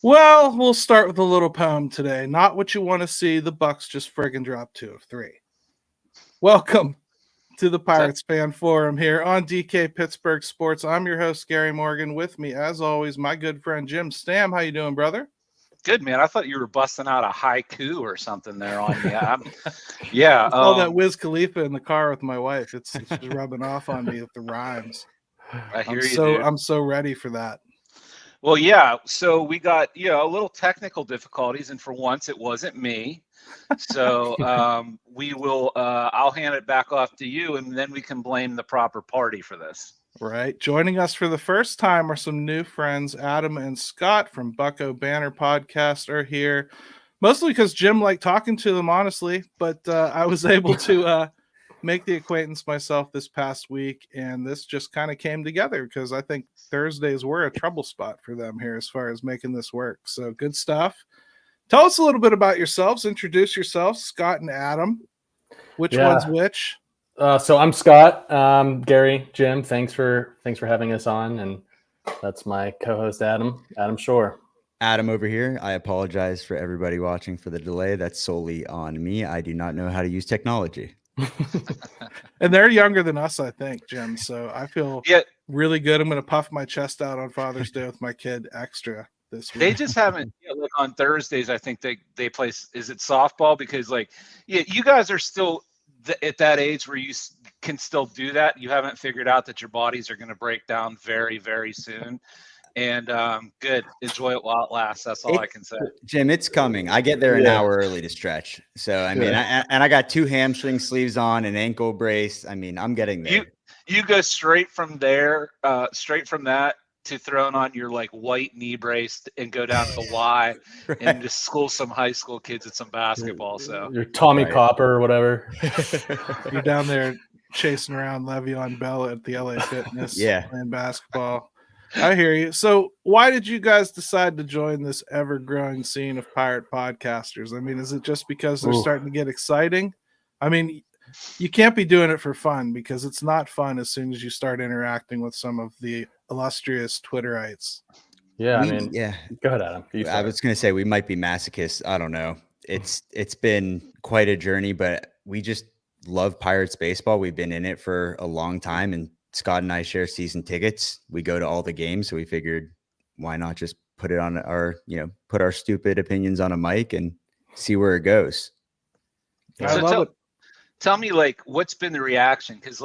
Well, we'll start with a little poem today. Not what you want to see. The Bucks just friggin' dropped 2 of 3. Welcome to the Pirates Fan Forum here on DK Pittsburgh Sports. I'm your host, Gary Morgan. With me, as always, my good friend Jim Stam. How you doing, brother? Good, man. I thought you were busting out a haiku or something there on me. I saw that Wiz Khalifa in the car with my wife. It's just rubbing off on me with the rhymes. I hear you, dude. I'm so ready for that. Well, yeah. So we got, a little technical difficulties, and for once it wasn't me. So we will, I'll hand it back off to you, and then we can blame the proper party for this. Right. Joining us for the first time are some new friends. Adam and Scott from Bucco Bantr Podcast are here, mostly because Jim liked talking to them, honestly, but I was able to make the acquaintance myself this past week, and this just kind of came together because I think Thursdays were a trouble spot for them here as far as making this work. So good stuff. Tell us a little bit about yourselves. Introduce yourselves, Scott and Adam. Which one's which? So I'm Scott. Gary, Jim, thanks for having us on, and that's my co-host Adam Shore. Adam over here. I apologize for everybody watching for the delay. That's solely on me. I do not know how to use technology. And they're younger than us, I think, Jim. So I feel really good. I'm going to puff my chest out on Father's Day with my kid extra this week. They just haven't, like on Thursdays, I think they play, is it softball? Because you guys are still at that age where you can still do that. You haven't figured out that your bodies are going to break down very, very soon. And good. Enjoy it while it lasts. That's all I can say. Jim, it's coming. I get there an hour early to stretch. So, I mean, I got 2 hamstring sleeves on, an ankle brace. I mean, I'm getting there. You go straight from there, straight from that to throwing on your white knee brace and go down to Y and just school some high school kids at some basketball. So you're Tommy Copper or whatever. You're down there chasing around Le'Veon Bell at the LA Fitness playing basketball. I hear you. So why did you guys decide to join this ever-growing scene of pirate podcasters? I mean, is it just because they're starting to get exciting? I mean, you can't be doing it for fun because it's not fun as soon as you start interacting with some of the illustrious Twitterites. Yeah, go ahead, Adam. I was going to say we might be masochists. I don't know. It's been quite a journey, but we just love Pirates baseball. We've been in it for a long time, and Scott and I share season tickets. We go to all the games, so we figured why not just put it on put our stupid opinions on a mic and see where it goes. I love it. Tell me, what's been the reaction? Because,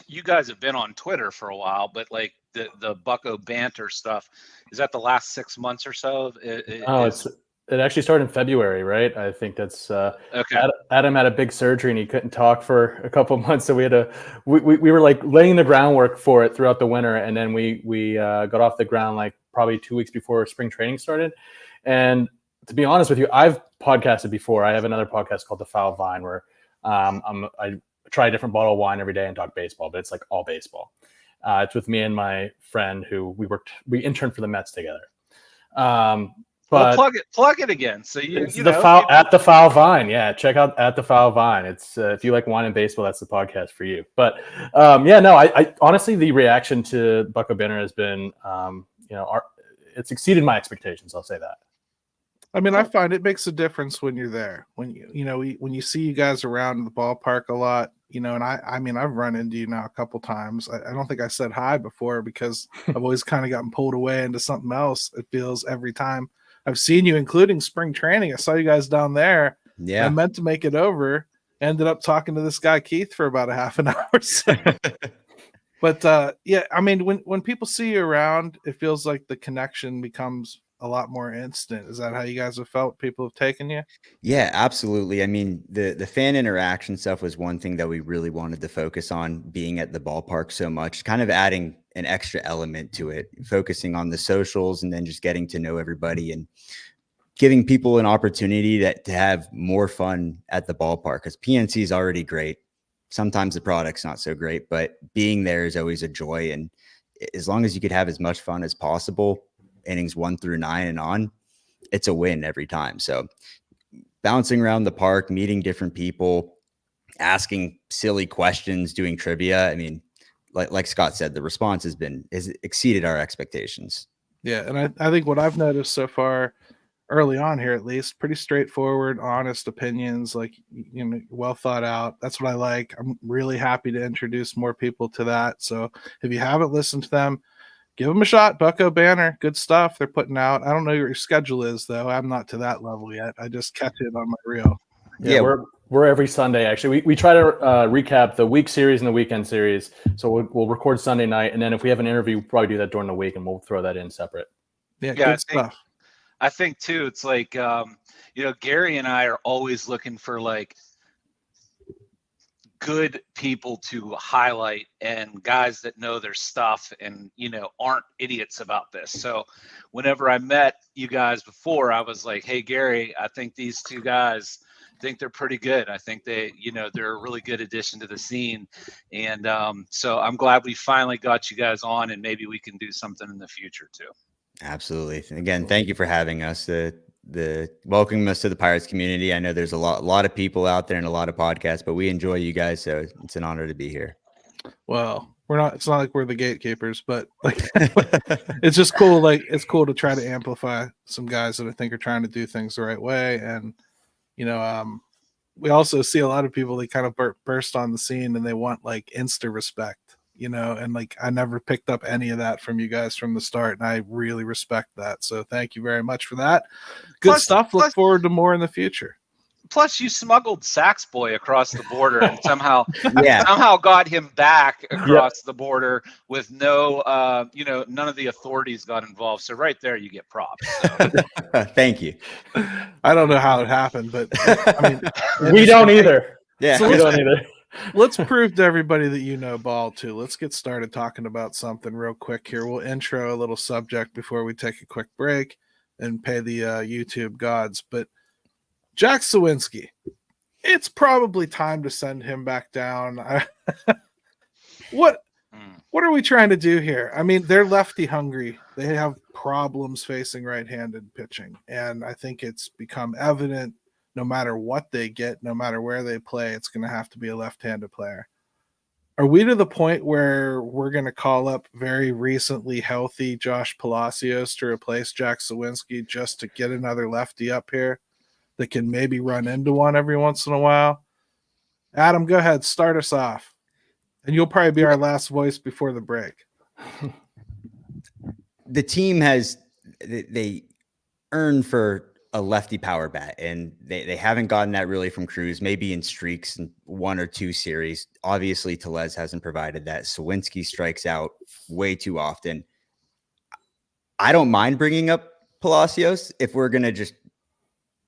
you guys have been on Twitter for a while, but, the Bucco Bantr stuff, is that the last 6 months or so? It actually started in February, right? I think that's okay. Adam had a big surgery and he couldn't talk for a couple of months, so we had we were laying the groundwork for it throughout the winter, and then we got off the ground probably 2 weeks before spring training started. And to be honest with you, I've podcasted before. I have another podcast called The Foul Vine where I try a different bottle of wine every day and talk baseball, but it's all baseball. It's with me and my friend who we interned for the Mets together. But plug it again. So at the Foul Vine. Yeah, check out at the Foul Vine. It's if you like wine and baseball, that's the podcast for you. But I honestly, the reaction to Bucco Bantr has been, it's exceeded my expectations. I'll say that. I mean, I find it makes a difference when you're there. When when you see you guys around the ballpark a lot, and I've run into you now a couple times. I don't think I said hi before because I've always kind of gotten pulled away into something else. It feels every time I've seen you, including spring training. I saw you guys down there. Yeah, I meant to make it over. Ended up talking to this guy Keith for about a half an hour. So. But I mean, when people see you around, it feels like the connection becomes a lot more instant. Is that how you guys have felt? People have taken you? Yeah, absolutely. I mean, the fan interaction stuff was one thing that we really wanted to focus on, being at the ballpark so much, kind of adding an extra element to it, focusing on the socials and then just getting to know everybody and giving people an opportunity to have more fun at the ballpark, because PNC is already great. Sometimes the product's not so great, but being there is always a joy. And as long as you could have as much fun as possible, innings 1 through 9 and on, it's a win every time. So bouncing around the park, meeting different people, asking silly questions, doing trivia. I mean, like Scott said, the response has exceeded our expectations. Yeah, and I think what I've noticed so far, early on here at least, pretty straightforward, honest opinions, like, you know, well thought out. That's what I like. I'm really happy to introduce more people to that. So if you haven't listened to them, give them a shot. Bucco Bantr, good stuff they're putting out. I don't know what your schedule is though. I'm not to that level yet. I just catch it on my reel. Yeah, we're every Sunday actually. We try to recap the week series and the weekend series. So we'll record Sunday night, and then if we have an interview, we'll probably do that during the week, and we'll throw that in separate. Yeah, good stuff. I think too, it's like, you know, Gary and I are always looking for like good people to highlight and guys that know their stuff and, you know, aren't idiots about this. So whenever I met you guys before, I was like, hey, Gary, I think these two guys, I think they're pretty good. I think they, you know, they're a really good addition to the scene. And so I'm glad we finally got you guys on, and maybe we can do something in the future too. Absolutely. Again, thank you for having us. The welcoming us to the Pirates community. I know there's a lot of people out there and a lot of podcasts, but we enjoy you guys, so it's an honor to be here. Well, it's not like we're the gatekeepers, but like it's just cool. Like, it's cool to try to amplify some guys that I think are trying to do things the right way. And, you know, we also see a lot of people, they kind of burst on the scene and they want like insta respect. You know, and like I never picked up any of that from you guys from the start, and I really respect that. So thank you very much for that. Good stuff. Look forward to more in the future. Plus, you smuggled Sax Boy across the border and somehow got him back across the border with no, you know, none of the authorities got involved. So right there, you get props. So. Thank you. I don't know how it happened, but I mean, we don't either. Yeah, so we don't either. Let's prove to everybody that you know ball too. Let's get started talking about something real quick here. We'll intro a little subject before we take a quick break and pay the YouTube gods. But Jack Suwinski, it's probably time to send him back down. What are we trying to do here? I mean, they're lefty hungry. They have problems facing right-handed pitching, and I think it's become evident. No matter what they get, no matter where they play, it's going to have to be a left-handed player. Are we to the point where we're going to call up very recently healthy Josh Palacios to replace Jack Suwinski just to get another lefty up here that can maybe run into one every once in a while? Adam, go ahead. Start us off. And you'll probably be our last voice before the break. The team they earned for a lefty power bat, and they haven't gotten that really from Cruz, maybe in streaks in one or two series. Obviously, Tellez hasn't provided that. Suwinski strikes out way too often. I don't mind bringing up Palacios if we're going to just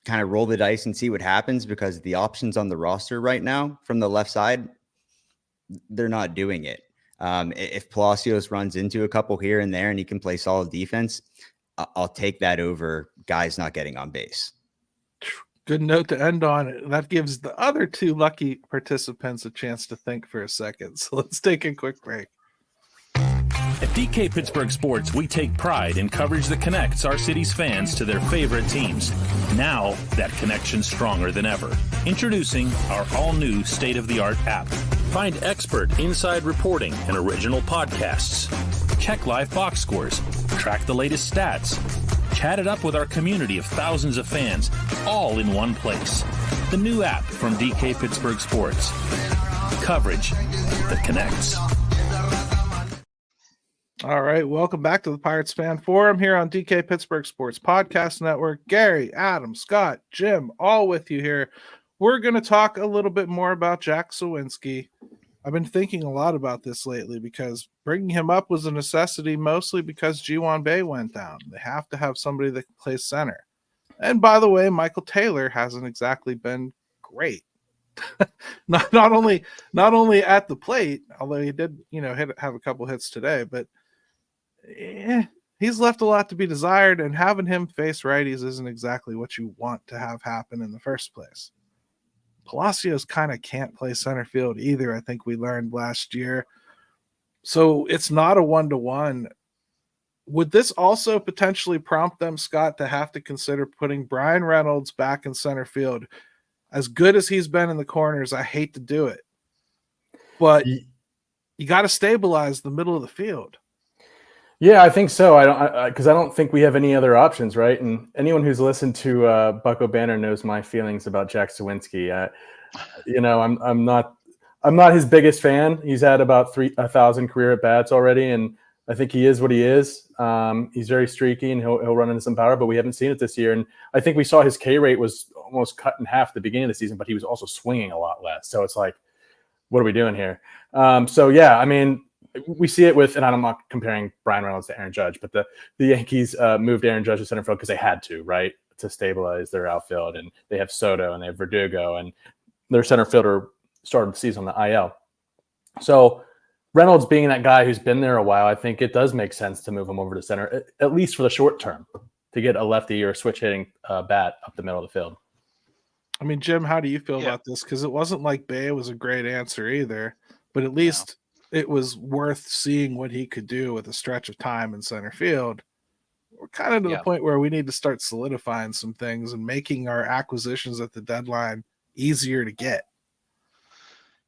kind of roll the dice and see what happens, because the options on the roster right now from the left side, they're not doing it. If Palacios runs into a couple here and there and he can play solid defense, I'll take that over guys not getting on base. Good note to end on. That gives the other two lucky participants a chance to think for a second. So let's take a quick break. At DK Pittsburgh Sports, we take pride in coverage that connects our city's fans to their favorite teams. Now, that connection's stronger than ever. Introducing our all-new state-of-the-art app. Find expert inside reporting and original podcasts. Check live box scores. Track the latest stats. Chat it up with our community of thousands of fans, all in one place. The new app from DK Pittsburgh Sports. Coverage that connects. All right, welcome back to the Pirates Fan Forum here on DK Pittsburgh Sports Podcast Network. Gary, Adam, Scott, Jim, all with you here. We're going to talk a little bit more about Jack Suwinski. I've been thinking a lot about this lately because bringing him up was a necessity, mostly because Ji-Hwan Bae went down. They have to have somebody that can play center. And by the way, Michael Taylor hasn't exactly been great. not only at the plate, although he did, have a couple hits today, but he's left a lot to be desired, and having him face righties isn't exactly what you want to have happen in the first place. Palacios kind of can't play center field either, I think we learned last year. So it's not a 1-to-1. Would this also potentially prompt them, Scott, to have to consider putting Brian Reynolds back in center field? As good as he's been in the corners, I hate to do it, but you got to stabilize the middle of the field. Yeah, I think so. Because I don't think we have any other options, right? And anyone who's listened to Bucco Bantr knows my feelings about Jack Sawinski. I'm not his biggest fan. He's had about 1,000 career at bats already, and I think he is what he is. He's very streaky, and he'll run into some power, but we haven't seen it this year. And I think we saw his K rate was almost cut in half at the beginning of the season, but he was also swinging a lot less. So it's like, what are we doing here? So yeah, I mean, we see it with, and I'm not comparing Brian Reynolds to Aaron Judge, but the Yankees moved Aaron Judge to center field because they had to, right, to stabilize their outfield. And they have Soto and they have Verdugo, and their center fielder started the season on the IL. So Reynolds being that guy who's been there a while, I think it does make sense to move him over to center, at least for the short term, to get a lefty or a switch hitting bat up the middle of the field. I mean, Jim, how do you feel about this? Because it wasn't like Bay was a great answer either, but at least it was worth seeing what he could do with a stretch of time in center field. We're kind of to the point where we need to start solidifying some things and making our acquisitions at the deadline easier to get.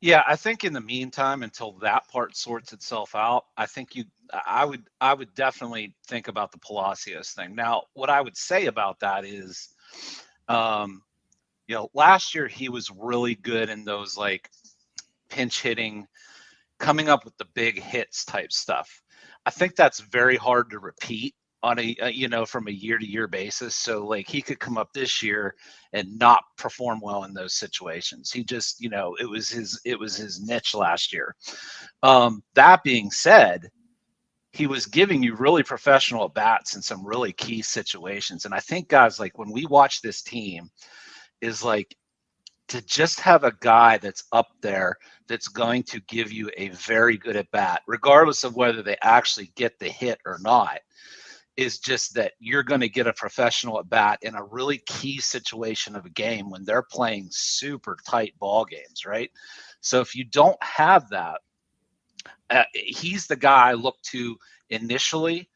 Yeah, I think in the meantime, until that part sorts itself out, I think I would definitely think about the Palacios thing. Now, what I would say about that is, last year he was really good in those like pinch hitting, coming up with the big hits type stuff. I think that's very hard to repeat on from a year to year basis. So like he could come up this year and not perform well in those situations. He just, it was his niche last year. That being said, he was giving you really professional at bats in some really key situations. And I think guys, like when we watch this team, is like to just have a guy that's up there that's going to give you a very good at bat, regardless of whether they actually get the hit or not, is just that you're going to get a professional at bat in a really key situation of a game when they're playing super tight ball games, right? So if you don't have that, he's the guy I look to initially.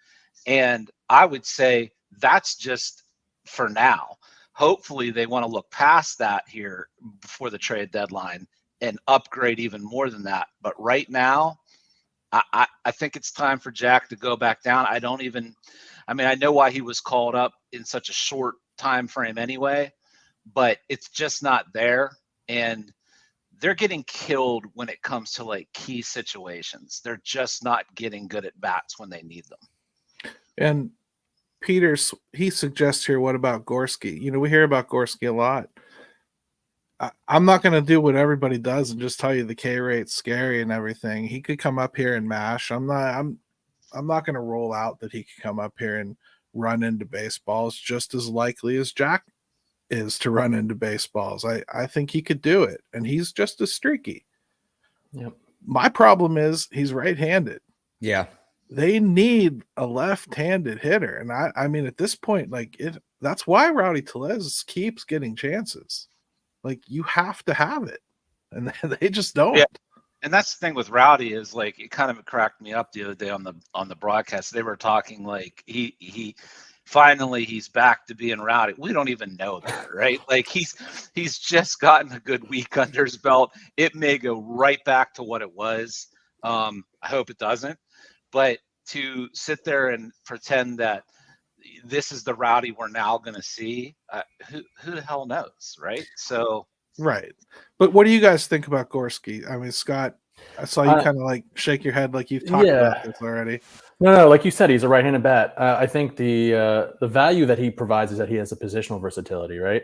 And I would say that's just for now. Hopefully they want to look past that here before the trade deadline and upgrade even more than that. But right now, I think it's time for Jack to go back down. I know why he was called up in such a short time frame anyway, but it's just not there. And they're getting killed when it comes to like key situations. They're just not getting good at bats when they need them. And Peters, he suggests here, what about Gorski? We hear about Gorski a lot. I'm not going to do what everybody does and just tell you the K rate's scary and everything. He could come up here and mash. I'm not going to roll out that he could come up here and run into baseballs just as likely as Jack is to run into baseballs. I think he could do it, and he's just as streaky. Yep. My problem is he's right-handed. Yeah. They need a left-handed hitter. And I mean, at this point, that's why Rowdy Tellez keeps getting chances. Like, you have to have it. And they just don't. Yeah. And that's the thing with Rowdy is like, it kind of cracked me up the other day on the broadcast. They were talking like he finally he's back to being Rowdy. We don't even know that, right? Like he's just gotten a good week under his belt. It may go right back to what it was. I hope it doesn't. But to sit there and pretend that this is the Rowdy we're now going to see, who the hell knows, right? So, right. But what do you guys think about Gorski? I mean, Scott, I saw you kind of like shake your head like you've talked about this already. No, like you said, he's a right-handed bat. I think the value that he provides is that he has a positional versatility, right?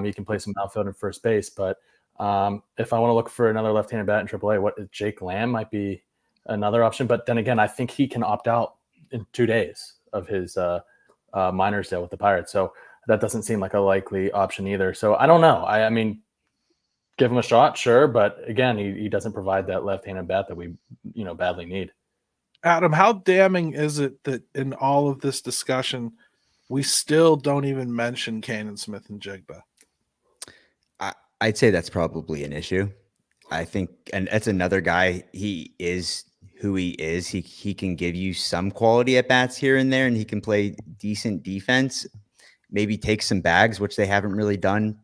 He can play some outfield and first base, but if I want to look for another left-handed bat in AAA, Jake Lamb might be another option. But then again, I think he can opt out in 2 days of his minors deal with the Pirates. So that doesn't seem like a likely option either. So I don't know. I mean, give him a shot, sure. But again, he doesn't provide that left-handed bat that we, badly need. Adam, how damning is it that in all of this discussion, we still don't even mention Canaan Smith and Jigba? I'd say that's probably an issue. I think, and that's another guy. He is who he is. He can give you some quality at bats here and there, and he can play decent defense, maybe take some bags, which they haven't really done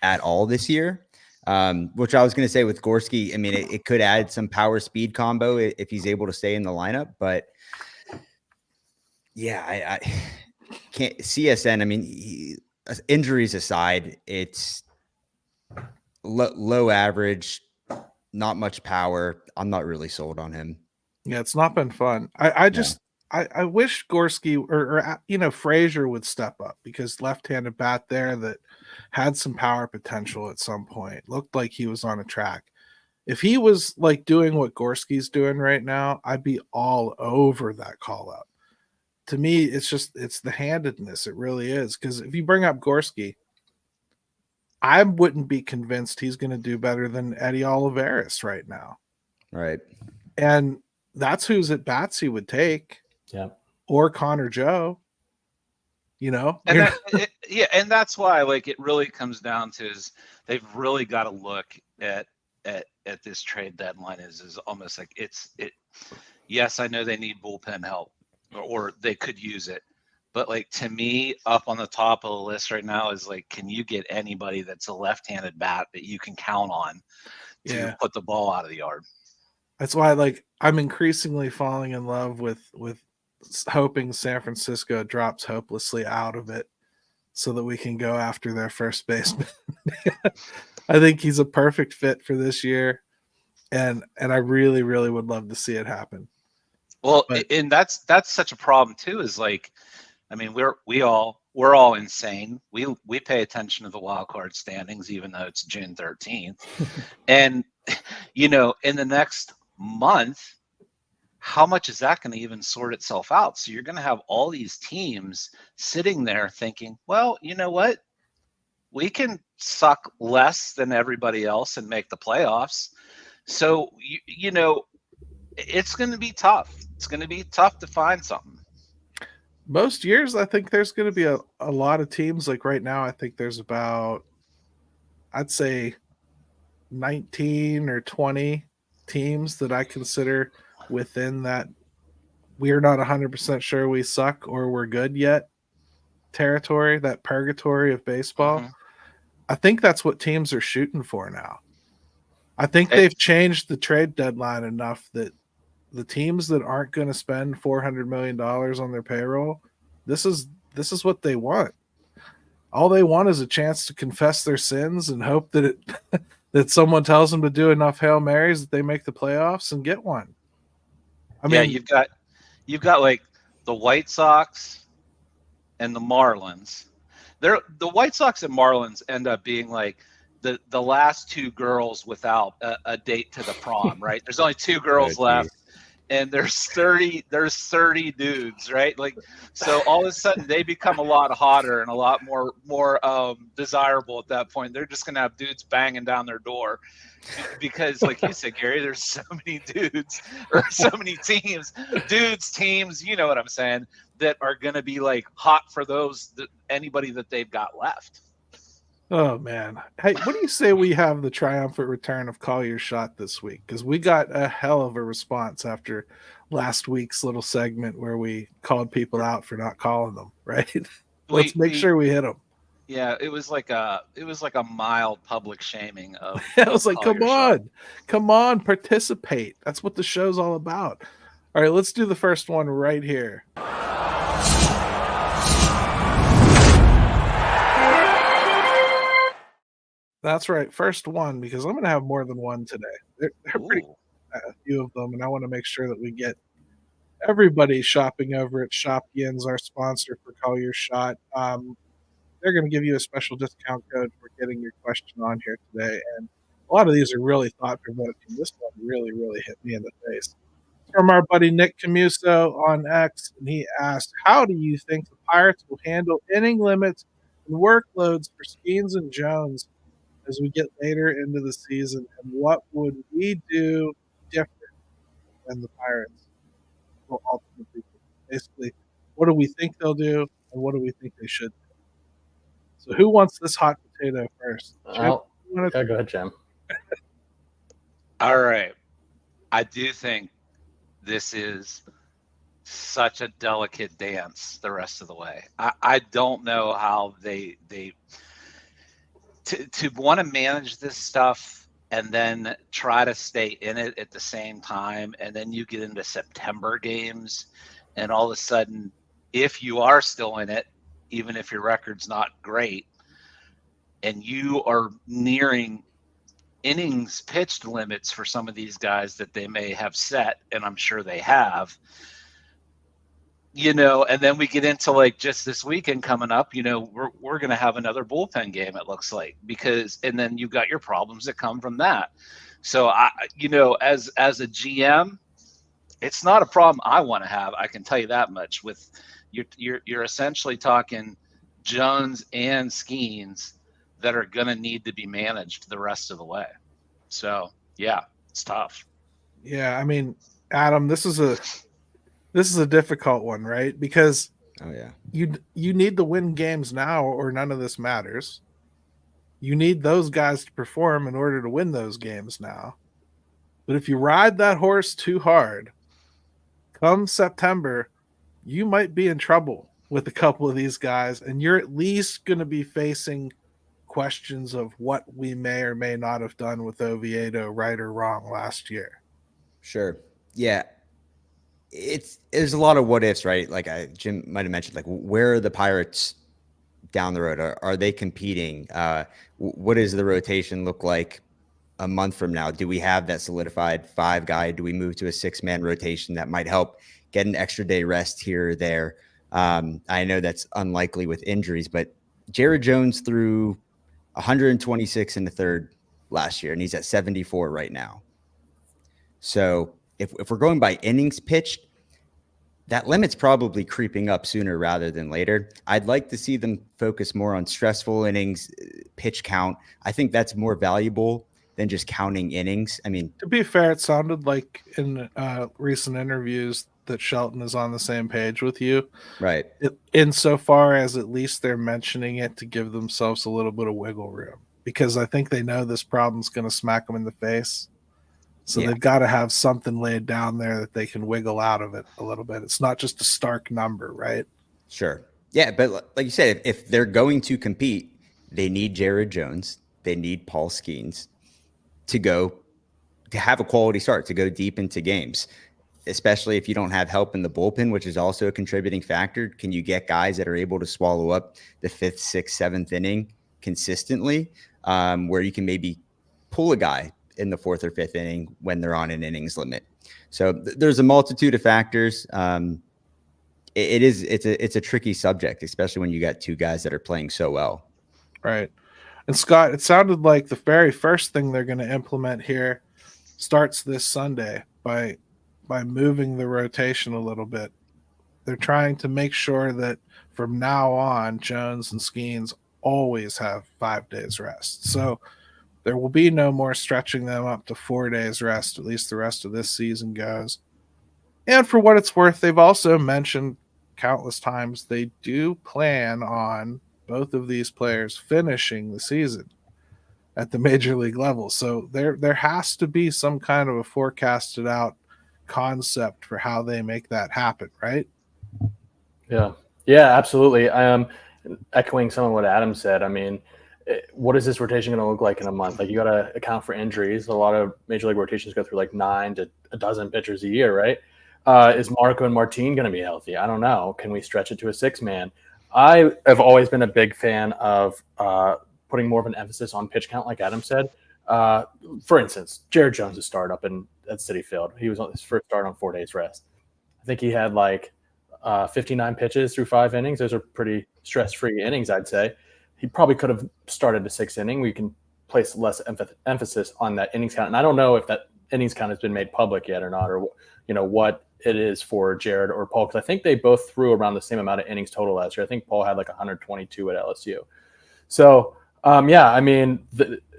at all this year. Which I was going to say with Gorski, I mean, it could add some power speed combo if he's able to stay in the lineup, but Yeah, I can't CSN. I mean, injuries aside, it's low average, not much power. I'm not really sold on him. Yeah, it's not been fun. I No. just I wish Gorski or Frazier would step up, because left-handed bat there that had some power potential at some point. Looked like he was on a track. If he was like doing what Gorski's doing right now, I'd be all over that call up. To me, it's the handedness. It really is. Because if you bring up Gorski, I wouldn't be convinced he's going to do better than Eddie Olivares right now. Right. And that's whose at bats he would take. Yeah. Or Connor Joe. And and that's why, like, it really comes down to is they've really got to look at this trade deadline is almost like yes, I know they need bullpen help, or they could use it, but like, to me, up on the top of the list right now is like, can you get anybody that's a left-handed bat that you can count on to put the ball out of the yard? That's why, like, I'm increasingly falling in love with hoping San Francisco drops hopelessly out of it so that we can go after their first baseman. I think he's a perfect fit for this year, and I really, really would love to see it happen. Well, and that's such a problem too. Is like, I mean, we're all insane. We pay attention to the wild card standings, even though it's June 13th, and in the next month, how much is that going to even sort itself out? So you're going to have all these teams sitting there thinking, well, you know what? We can suck less than everybody else and make the playoffs. So, it's going to be tough. It's going to be tough to find something. Most years, I think there's going to be a lot of teams. Like right now, I think there's about, I'd say, 19 or 20 teams that I consider within that we're not 100% sure we suck or we're good yet territory, that purgatory of baseball. Mm-hmm. I think that's what teams are shooting for now. I think they've changed the trade deadline enough that the teams that aren't going to spend $400 million on their payroll, this is what they want. All they want is a chance to confess their sins and hope that that someone tells them to do enough Hail Marys that they make the playoffs and get one. I mean, you've got like the White Sox and the Marlins. The White Sox and Marlins end up being like the last two girls without a date to the prom, right? There's only two girls left, and there's 30 dudes, right? Like, so all of a sudden they become a lot hotter and a lot more desirable at that point. They're just gonna have dudes banging down their door because, like you said, Gary, there's so many dudes or so many teams, you know what I'm saying, that are gonna be like hot for anybody that they've got left. Oh man. Hey, what do you say we have the triumphant return of Call Your Shot this week? Because we got a hell of a response after last week's little segment where we called people out for not calling them, right? Let's make sure we hit them. Yeah, it was like a mild public shaming of I was like, come on, participate. That's what the show's all about. All right, let's do the first one right here. That's right, first one, because I'm going to have more than one today. They're pretty a few of them, and I want to make sure that we get everybody shopping over at Shopkins, our sponsor for Call Your Shot. They're going to give you a special discount code for getting your question on here today, and a lot of these are really thought-provoking. This one really, really hit me in the face. From our buddy Nick Camuso on X, and he asked, how do you think the Pirates will handle inning limits and workloads for Skeens and Jones as we get later into the season, and what would we do different than the Pirates will ultimately do? Basically, what do we think they'll do, and what do we think they should do? So who wants this hot potato first? Go ahead, Jim. All right. I do think this is such a delicate dance the rest of the way. I don't know how they to want to manage this stuff and then try to stay in it at the same time, and then you get into September games and all of a sudden if you are still in it, even if your record's not great, and you are nearing innings pitched limits for some of these guys that they may have set, and I'm sure they have, and then we get into like just this weekend coming up, we're going to have another bullpen game, it looks like, and then you've got your problems that come from that. So as a GM, it's not a problem I want to have. I can tell you that much. With you're essentially talking Jones and Skeens that are going to need to be managed the rest of the way. So yeah, it's tough. Yeah, I mean, Adam, this is a difficult one, right? Because you need to win games now, or none of this matters. You need those guys to perform in order to win those games now. But if you ride that horse too hard, come September, you might be in trouble with a couple of these guys, and you're at least going to be facing questions of what we may or may not have done with Oviedo, right or wrong, last year. Sure. Yeah. There's a lot of what ifs, right? Like Jim might have mentioned, like, where are the Pirates down the road? Are they competing? What does the rotation look like a month from now? Do we have that solidified 5 guy? Do we move to a 6-man rotation that might help get an extra day rest here or there? I know that's unlikely with injuries, but Jared Jones threw 126 in the third last year, and he's at 74 right now. So if we're going by innings pitched, that limit's probably creeping up sooner rather than later. I'd like to see them focus more on stressful innings, pitch count. I think that's more valuable than just counting innings. I mean, to be fair, it sounded like in recent interviews that Shelton is on the same page with you. Right. Insofar as at least they're mentioning it to give themselves a little bit of wiggle room, because I think they know this problem's going to smack them in the face. So they've got to have something laid down there that they can wiggle out of it a little bit. It's not just a stark number, right? Sure. Yeah, but like you said, if they're going to compete, they need Jared Jones. They need Paul Skeens to have a quality start, to go deep into games, especially if you don't have help in the bullpen, which is also a contributing factor. Can you get guys that are able to swallow up the 5th, 6th, 7th inning consistently, where you can maybe pull a guy in the 4th or 5th inning when they're on an innings limit? So there's a multitude of factors. It's a tricky subject, especially when you got 2 guys that are playing so well. Right. And Scott, it sounded like the very first thing they're going to implement here starts this Sunday by moving the rotation a little bit. They're trying to make sure that from now on, Jones and Skeens always have 5 days rest. So there will be no more stretching them up to 4 days rest, at least the rest of this season goes. And for what it's worth, they've also mentioned countless times they do plan on both of these players finishing the season at the major league level. So there has to be some kind of a forecasted out concept for how they make that happen, right? Yeah, absolutely. Echoing some of what Adam said, I mean, what is this rotation going to look like in a month? Like, you got to account for injuries. A lot of major league rotations go through like 9 to a dozen pitchers a year, right? Is Marco and Martin going to be healthy? I don't know. Can we stretch it to a 6-man? I have always been a big fan of putting more of an emphasis on pitch count, like Adam said. For instance, Jared Jones' start up at Citi Field. He was on his first start on 4 days rest. I think he had like 59 pitches through 5 innings. Those are pretty stress-free innings, I'd say. He probably could have started a 6th inning. We can place less emphasis on that innings count. And I don't know if that innings count has been made public yet or not, or what it is for Jared or Paul, because I think they both threw around the same amount of innings total last year. I think Paul had like 122 at LSU. So, I mean,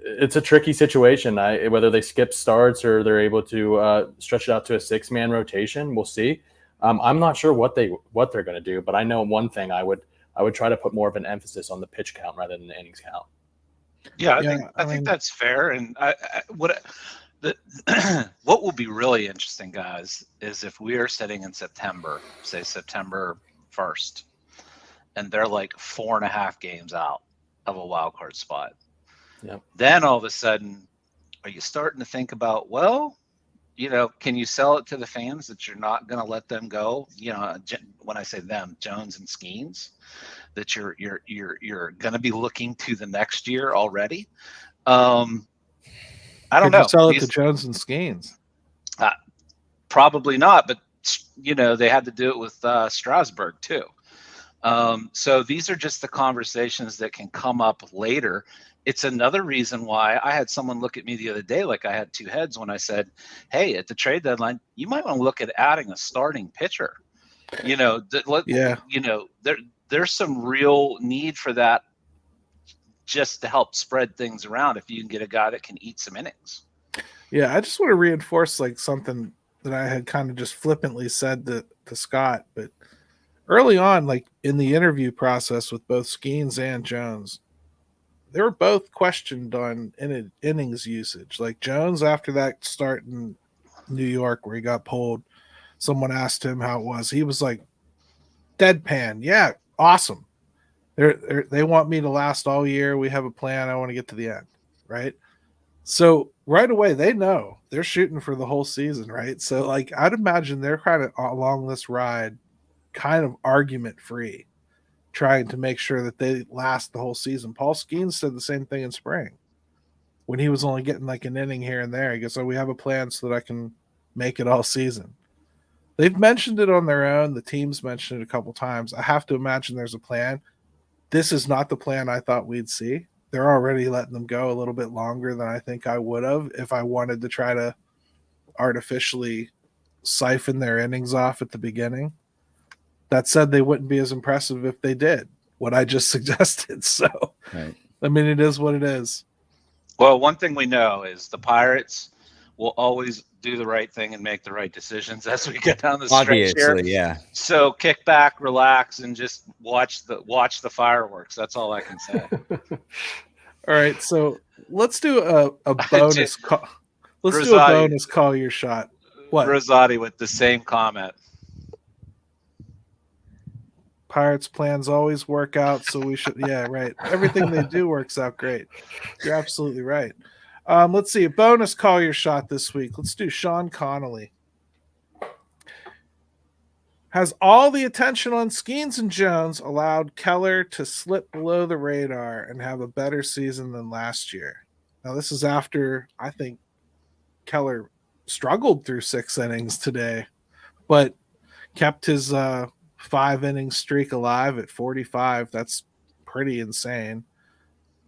it's a tricky situation. Whether they skip starts or they're able to stretch it out to a 6-man rotation, we'll see. I'm not sure what they're going to do, but I know one thing: I would try to put more of an emphasis on the pitch count rather than the innings count. Yeah, I think that's fair. And what will be really interesting, guys, is if we are sitting in September, say September 1st, and they're like 4.5 games out of a wild card spot. Yep. Then all of a sudden, are you starting to think about, well, can you sell it to the fans that you're not going to let them go? When I say them, Jones and Skeens, that you're going to be looking to the next year already. I don't know. Could you sell it to Jones and Skeens? Probably not, but they had to do it with Strasburg too. So these are just the conversations that can come up later. It's another reason why I had someone look at me the other day like I had two heads when I said, hey, at the trade deadline, you might want to look at adding a starting pitcher. There's some real need for that just to help spread things around if you can get a guy that can eat some innings. Yeah, I just want to reinforce like something that I had kind of just flippantly said to Scott, but early on, like in the interview process with both Skeens and Jones, they were both questioned on innings usage. Like Jones, after that start in New York where he got pulled, someone asked him how it was. He was like, deadpan. Yeah, awesome. They want me to last all year. We have a plan. I want to get to the end, right? So right away, they know they're shooting for the whole season, right? So like I'd imagine they're kind of along this ride, kind of argument free, trying to make sure that they last the whole season. Paul Skeens said the same thing in spring when he was only getting like an inning here and there. He goes, "Oh, we have a plan so that I can make it all season." They've mentioned it on their own. The team's mentioned it a couple times. I have to imagine there's a plan. This is not the plan I thought we'd see. They're already letting them go a little bit longer than I think I would have if I wanted to try to artificially siphon their innings off at the beginning. That said, they wouldn't be as impressive if they did what I just suggested. So, right. I mean, it is what it is. Well, one thing we know is the Pirates will always do the right thing and make the right decisions as we get down the stretch here. Yeah. So kick back, relax, and just watch the fireworks. That's all I can say. All right, so let's do a bonus call. Let's do a bonus call your shot. What? Rosati with the same comment. Pirates plans always work out, so we should. Yeah, right. Everything they do works out great. You're absolutely right. Let's see a bonus call your shot this week. Let's do Sean Connolly. Has all the attention on Skeens and Jones allowed Keller to slip below the radar and have a better season than last year? Now, this is after I think Keller struggled through 6 innings today, but kept his 5-inning streak alive at 45. That's pretty insane.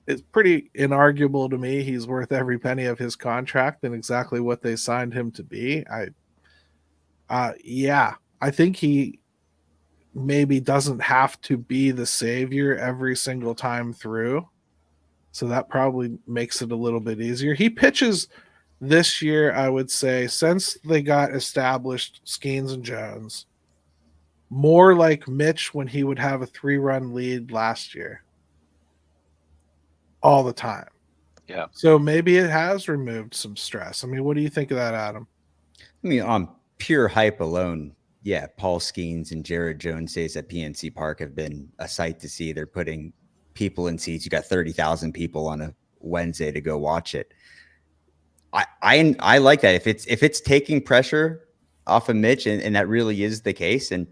It's pretty inarguable to me. He's worth every penny of his contract and exactly what they signed him to be. I think he maybe doesn't have to be the savior every single time through. So that probably makes it a little bit easier. He pitches this year, I would say, since they got established, Skeens and Jones, more like Mitch when he would have a 3-run lead last year. All the time. Yeah. So maybe it has removed some stress. I mean, what do you think of that, Adam? I mean, on pure hype alone, yeah, Paul Skeens and Jared Jones days at PNC Park have been a sight to see. They're putting people in seats. You got 30,000 people on a Wednesday to go watch it. I like that. If it's taking pressure off of Mitch, and that really is the case, and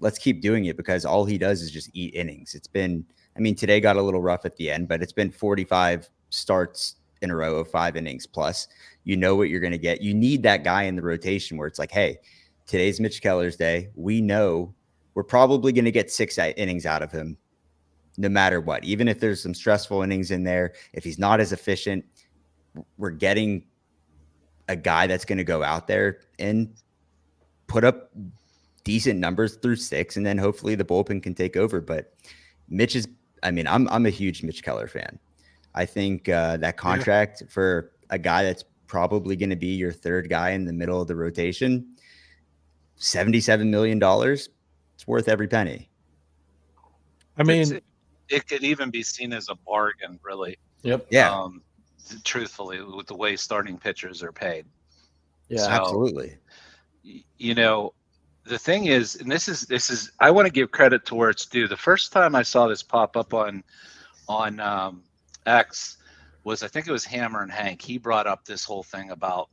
let's keep doing it because all he does is just eat innings. It's been, I mean, today got a little rough at the end, but it's been 45 starts in a row of 5 innings plus. You know what you're going to get. You need that guy in the rotation where it's like, hey, today's Mitch Keller's day. We know we're probably going to get 6 innings out of him no matter what. Even if there's some stressful innings in there, if he's not as efficient, we're getting a guy that's going to go out there and put up decent numbers through 6, and then hopefully the bullpen can take over. But Mitch is, I mean, I'm a huge Mitch Keller fan. I think that contract for a guy that's probably going to be your 3rd guy in the middle of the rotation, $77 million, it's worth every penny. I mean, it could even be seen as a bargain, really. Yep. Yeah. Truthfully, with the way starting pitchers are paid. Yeah, so, absolutely. You know, the thing is, and this is, I want to give credit to where it's due. The first time I saw this pop up on X was, I think it was Hammer and Hank. He brought up this whole thing about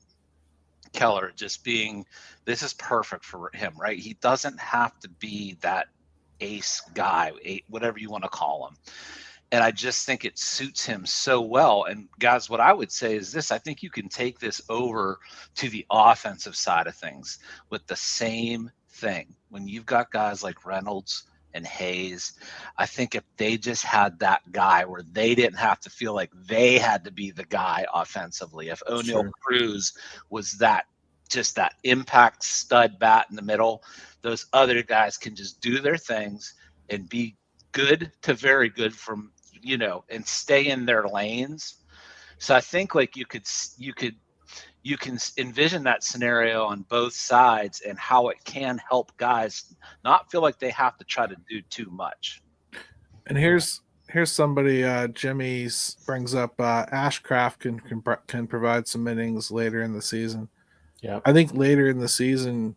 Keller just being, this is perfect for him, right? He doesn't have to be that ace guy, whatever you want to call him. And I just think it suits him so well. And guys, what I would say is this: I think you can take this over to the offensive side of things with the same thing. When you've got guys like Reynolds and Hayes, I think if they just had that guy where they didn't have to feel like they had to be the guy offensively, if O'Neal Cruz was that impact stud bat in the middle, those other guys can just do their things and be good to very good from, and stay in their lanes. So I think like you can envision that scenario on both sides and how it can help guys not feel like they have to try to do too much. And here's somebody Jimmy brings up. Ashcraft can provide some innings later in the season. Yeah, I think later in the season,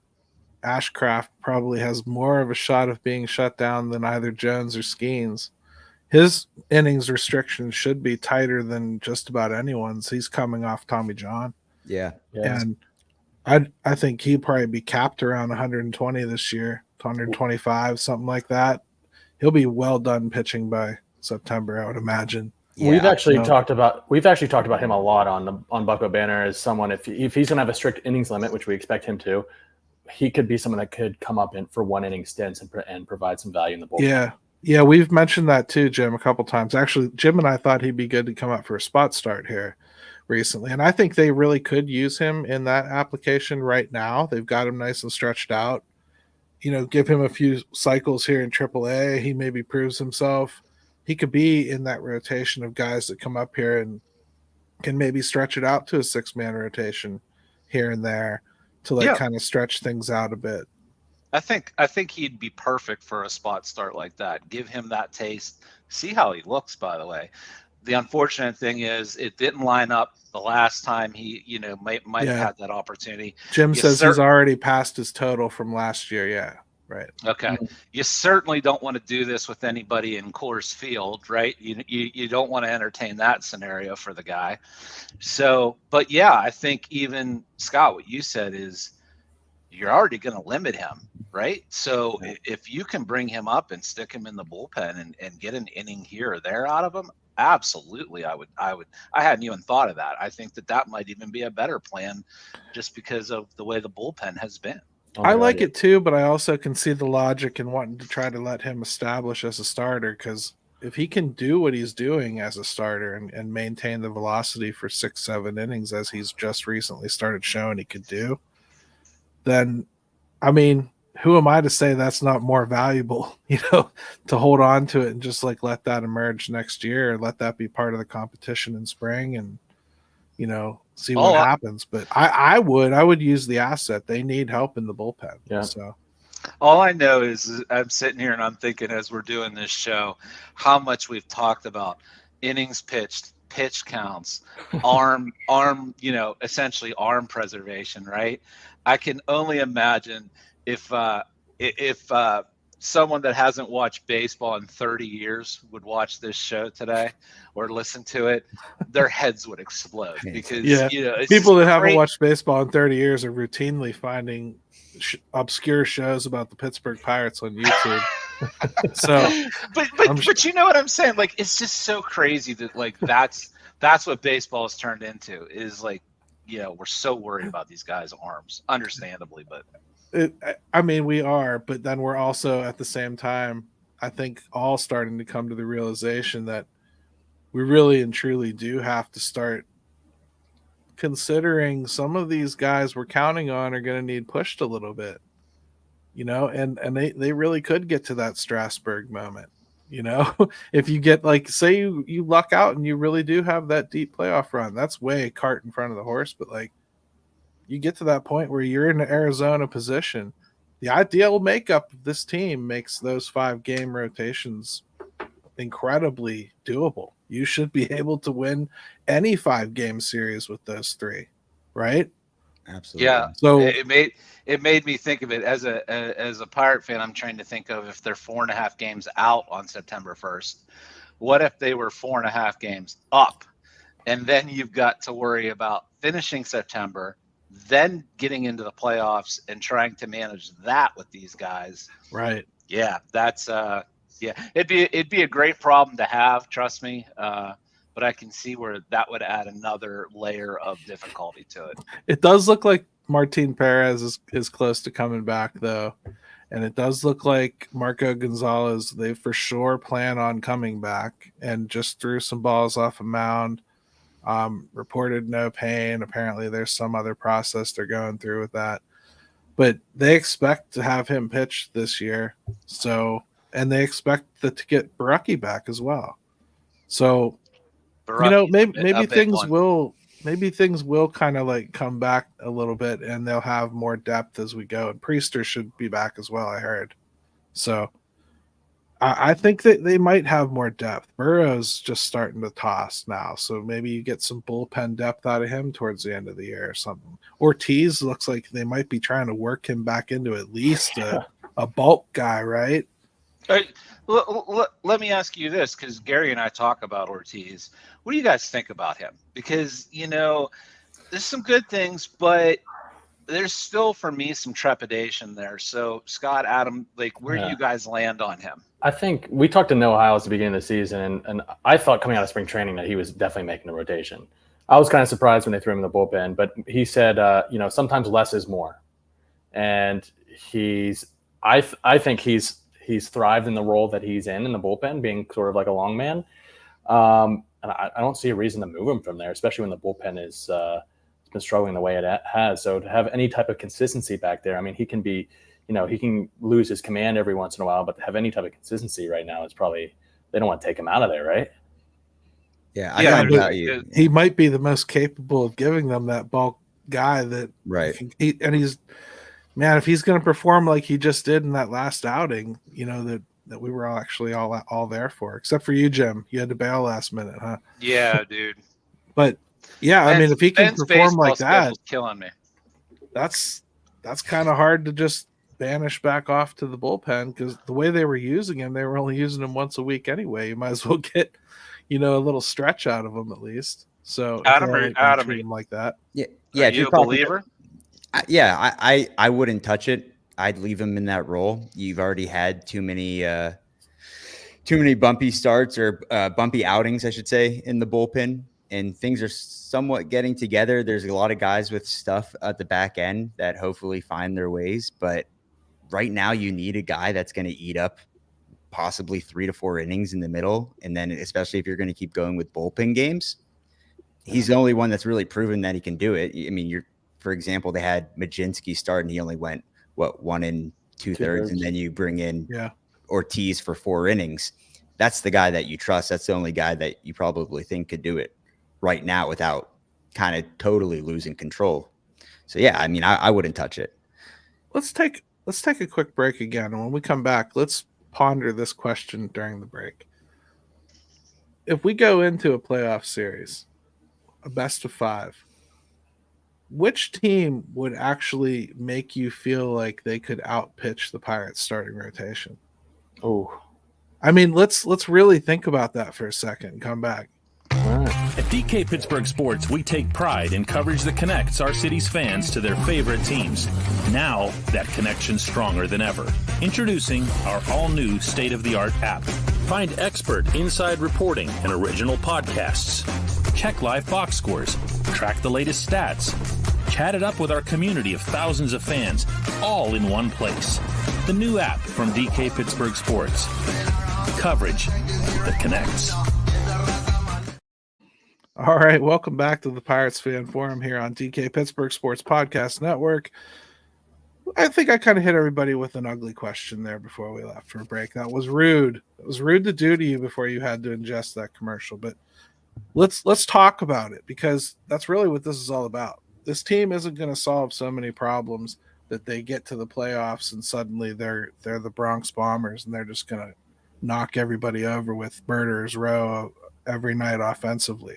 Ashcraft probably has more of a shot of being shut down than either Jones or Skeens. His innings restrictions should be tighter than just about anyone's. He's coming off Tommy John. Yeah. And I think he'd probably be capped around 120 this year, 125, something like that. He'll be well done pitching by September, I would imagine. Yeah, we've actually talked about him a lot on Bucco Bantr as someone, if he's going to have a strict innings limit, which we expect him to, he could be someone that could come up for 1 inning stints and provide some value in the bullpen. Yeah, we've mentioned that too, Jim, a couple times. Actually, Jim and I thought he'd be good to come up for a spot start here recently, and I think they really could use him in that application right now. They've got him nice and stretched out. Give him a few cycles here in AAA. He maybe proves himself. He could be in that rotation of guys that come up here and can maybe stretch it out to a 6-man rotation here and there to kind of stretch things out a bit. I think he'd be perfect for a spot start like that. Give him that taste. See how he looks, by the way. The unfortunate thing is it didn't line up the last time he, might have had that opportunity. Jim says he's already passed his total from last year. Yeah, right. Okay. You certainly don't want to do this with anybody in Coors Field, right? You don't want to entertain that scenario for the guy. So, but yeah, I think even Scott, what you said is you're already going to limit him, right? So if you can bring him up and stick him in the bullpen and get an inning here or there out of him, absolutely. I hadn't even thought of that. I think that might even be a better plan just because of the way the bullpen has been. I like it too, but I also can see the logic in wanting to try to let him establish as a starter, because if he can do what he's doing as a starter and maintain the velocity for 6-7 innings as he's just recently started showing he could do, then, I mean, who am I to say that's not more valuable, to hold on to it and just let that emerge next year, let that be part of the competition in spring and, see what happens. But I would use the asset. They need help in the bullpen. Yeah. So all I know is I'm sitting here and I'm thinking as we're doing this show, how much we've talked about innings pitched, pitch counts, arm, essentially arm preservation, right? I can only imagine if someone that hasn't watched baseball in 30 years would watch this show today or listen to it, their heads would explode because people that haven't watched baseball in 30 years are routinely finding obscure shows about the Pittsburgh Pirates on YouTube. So, but you know what I'm saying? It's just so crazy that that's what baseball has turned into. Is we're so worried about these guys' arms, understandably, but. We are, but then we're also at the same time, I think, all starting to come to the realization that we really and truly do have to start considering some of these guys we're counting on are going to need pushed a little bit, and they really could get to that Strasburg moment, if you get say you luck out and you really do have that deep playoff run, that's way cart in front of the horse, but you get to that point where you're in an Arizona position, the ideal makeup of this team makes those 5-game rotations incredibly doable. You should be able to win any 5-game series with those 3, right? Absolutely. Yeah. So it made me think of it as a Pirate fan. I'm trying to think of if they're 4.5 games out on September 1st. What if they were 4.5 games up? And then you've got to worry about finishing September then getting into the playoffs and trying to manage that with these guys. Right. Yeah, that's it'd be a great problem to have, trust me. But I can see where that would add another layer of difficulty to it. It does look like Martin Perez is close to coming back, though. And it does look like Marco Gonzalez, they for sure plan on coming back, and just threw some balls off a mound. Reported no pain. Apparently there's some other process they're going through with that. But they expect to have him pitch this year. So, and they expect to get Bucco back as well. So, maybe things will kind of like come back a little bit, and they'll have more depth as we go. And Priester should be back as well, I heard. So I think that they might have more depth. Burrow's just starting to toss now, so maybe you get some bullpen depth out of him towards the end of the year or something. Ortiz looks like they might be trying to work him back into at least a bulk guy, right? Let me ask you this, because Gary and I talk about Ortiz. What do you guys think about him? Because, there's some good things, but there's still, for me, some trepidation there. So, Scott, Adam, where do you guys land on him? I think we talked to Noah Hiles at the beginning of the season, and I thought coming out of spring training that he was definitely making a rotation. I was kind of surprised when they threw him in the bullpen, but he said, sometimes less is more. And I think he's thrived in the role that he's in the bullpen, being sort of like a long man. And I don't see a reason to move him from there, especially when the bullpen is been struggling the way it has. So to have any type of consistency back there, I mean, he can be, he can lose his command every once in a while, but to have any type of consistency right now is probably, they don't want to take him out of there, right? Yeah, I don't know about you. He might be the most capable of giving them that bulk guy that, right. If he's going to perform like he just did in that last outing, that we were all there for, except for you, Jim. You had to bail last minute, huh? Yeah, dude. But yeah, if he can perform like that, killing me. That's kind of hard to just banish back off to the bullpen, because the way they were using him, they were only using him once a week anyway. You might as well get, a little stretch out of him at least. So Adam, treat him like that. Yeah. Are you a believer? I wouldn't touch it. I'd leave him in that role. You've already had too many bumpy starts or bumpy outings, I should say, in the bullpen, and things are somewhat getting together. There's a lot of guys with stuff at the back end that hopefully find their ways, but right now you need a guy that's going to eat up possibly 3 to 4 innings in the middle, and then especially if you're going to keep going with bullpen games, he's the only one that's really proven that he can do it. I mean, for example, they had Majinski start and he only went 1 2/3, and then you bring in Ortiz for 4 innings. That's the guy that you trust. That's the only guy that you probably think could do it right now without kind of totally losing control. So yeah, I wouldn't touch it. Let's take a quick break again, and when we come back, let's ponder this question during the break. If we go into a playoff series, a best of 5, which team would actually make you feel like they could outpitch the Pirates starting rotation? Oh, let's really think about that for a second and come back. At DK Pittsburgh Sports, we take pride in coverage that connects our city's fans to their favorite teams. Now, that connection's stronger than ever. Introducing our all-new state-of-the-art app. Find expert inside reporting and original podcasts. Check live box scores. Track the latest stats. Chat it up with our community of thousands of fans, all in one place. The new app from DK Pittsburgh Sports. Coverage that connects. All right, welcome back to the Pirates Fan Forum here on DK Pittsburgh Sports Podcast Network. I think I kind of hit everybody with an ugly question there before we left for a break. That was rude. It was rude to do to you before you had to ingest that commercial. But let's talk about it, because that's really what this is all about. This team isn't going to solve so many problems that they get to the playoffs and suddenly they're the Bronx Bombers and they're just going to knock everybody over with murderers row every night offensively.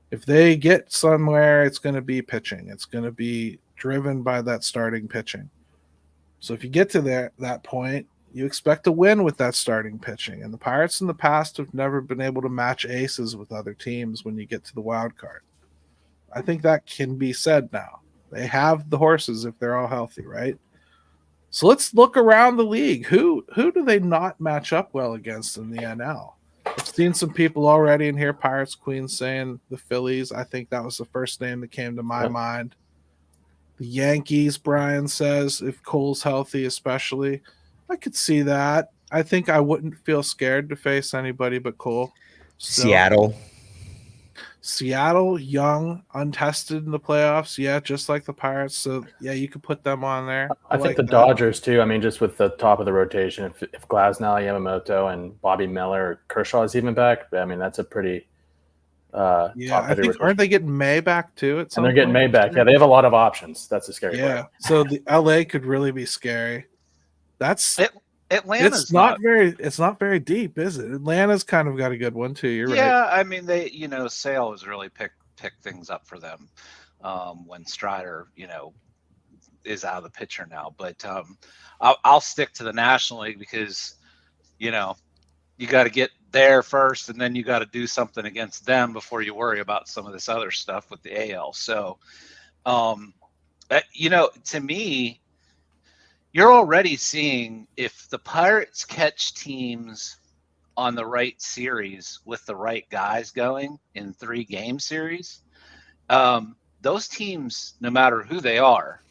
If they get somewhere, it's going to be pitching. It's going to be driven by that starting pitching. So if you get to that point, you expect to win with that starting pitching. And the Pirates in the past have never been able to match aces with other teams when you get to the wild card. I think that can be said now. They have the horses if they're all healthy, right? So let's look around the league. Who do they not match up well against in the NL? I've seen some people already in here, Pirates, Queens, saying the Phillies. I think that was the first name that came to my mind. The Yankees, Brian says, if Cole's healthy especially. I could see that. I think I wouldn't feel scared to face anybody but Cole. Seattle. Seattle, young, untested in the playoffs. Yeah, just like the Pirates. So, yeah, you could put them on there. I think the Dodgers, too. I mean, just with the top of the rotation, if Glasnow, Yamamoto, and Bobby Miller, or Kershaw is even back, I mean, that's a pretty I think, aren't they getting May back, too? And they're getting May back. Yeah, they have a lot of options. That's a scary part. So the LA could really be scary. That's it. Atlanta's it's not very deep, is it? Atlanta's kind of got a good one too. You're right. Yeah, I mean they, Sale has really picked things up for them when Strider, is out of the picture now. But I'll stick to the National League because, you got to get there first, and then you got to do something against them before you worry about some of this other stuff with the AL. So, to me, you're already seeing if the Pirates catch teams on the right series with the right guys going in 3-game series, those teams, no matter who they are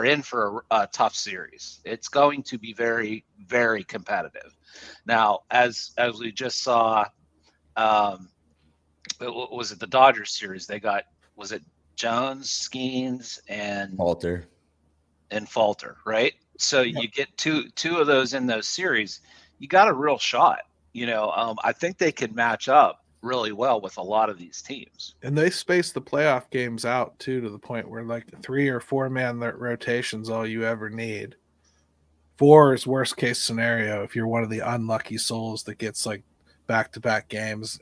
in for a tough series. It's going to be very, very competitive. Now, as we just saw, was it the Dodgers series? They got, was it Jones, Skeens, and Falter, right? So you get two of those in those series, you got a real shot. I think they can match up really well with a lot of these teams. And they space the playoff games out too, to the point where like 3 or 4 man rotation's all you ever need. 4 is worst case scenario if you're one of the unlucky souls that gets like back-to-back games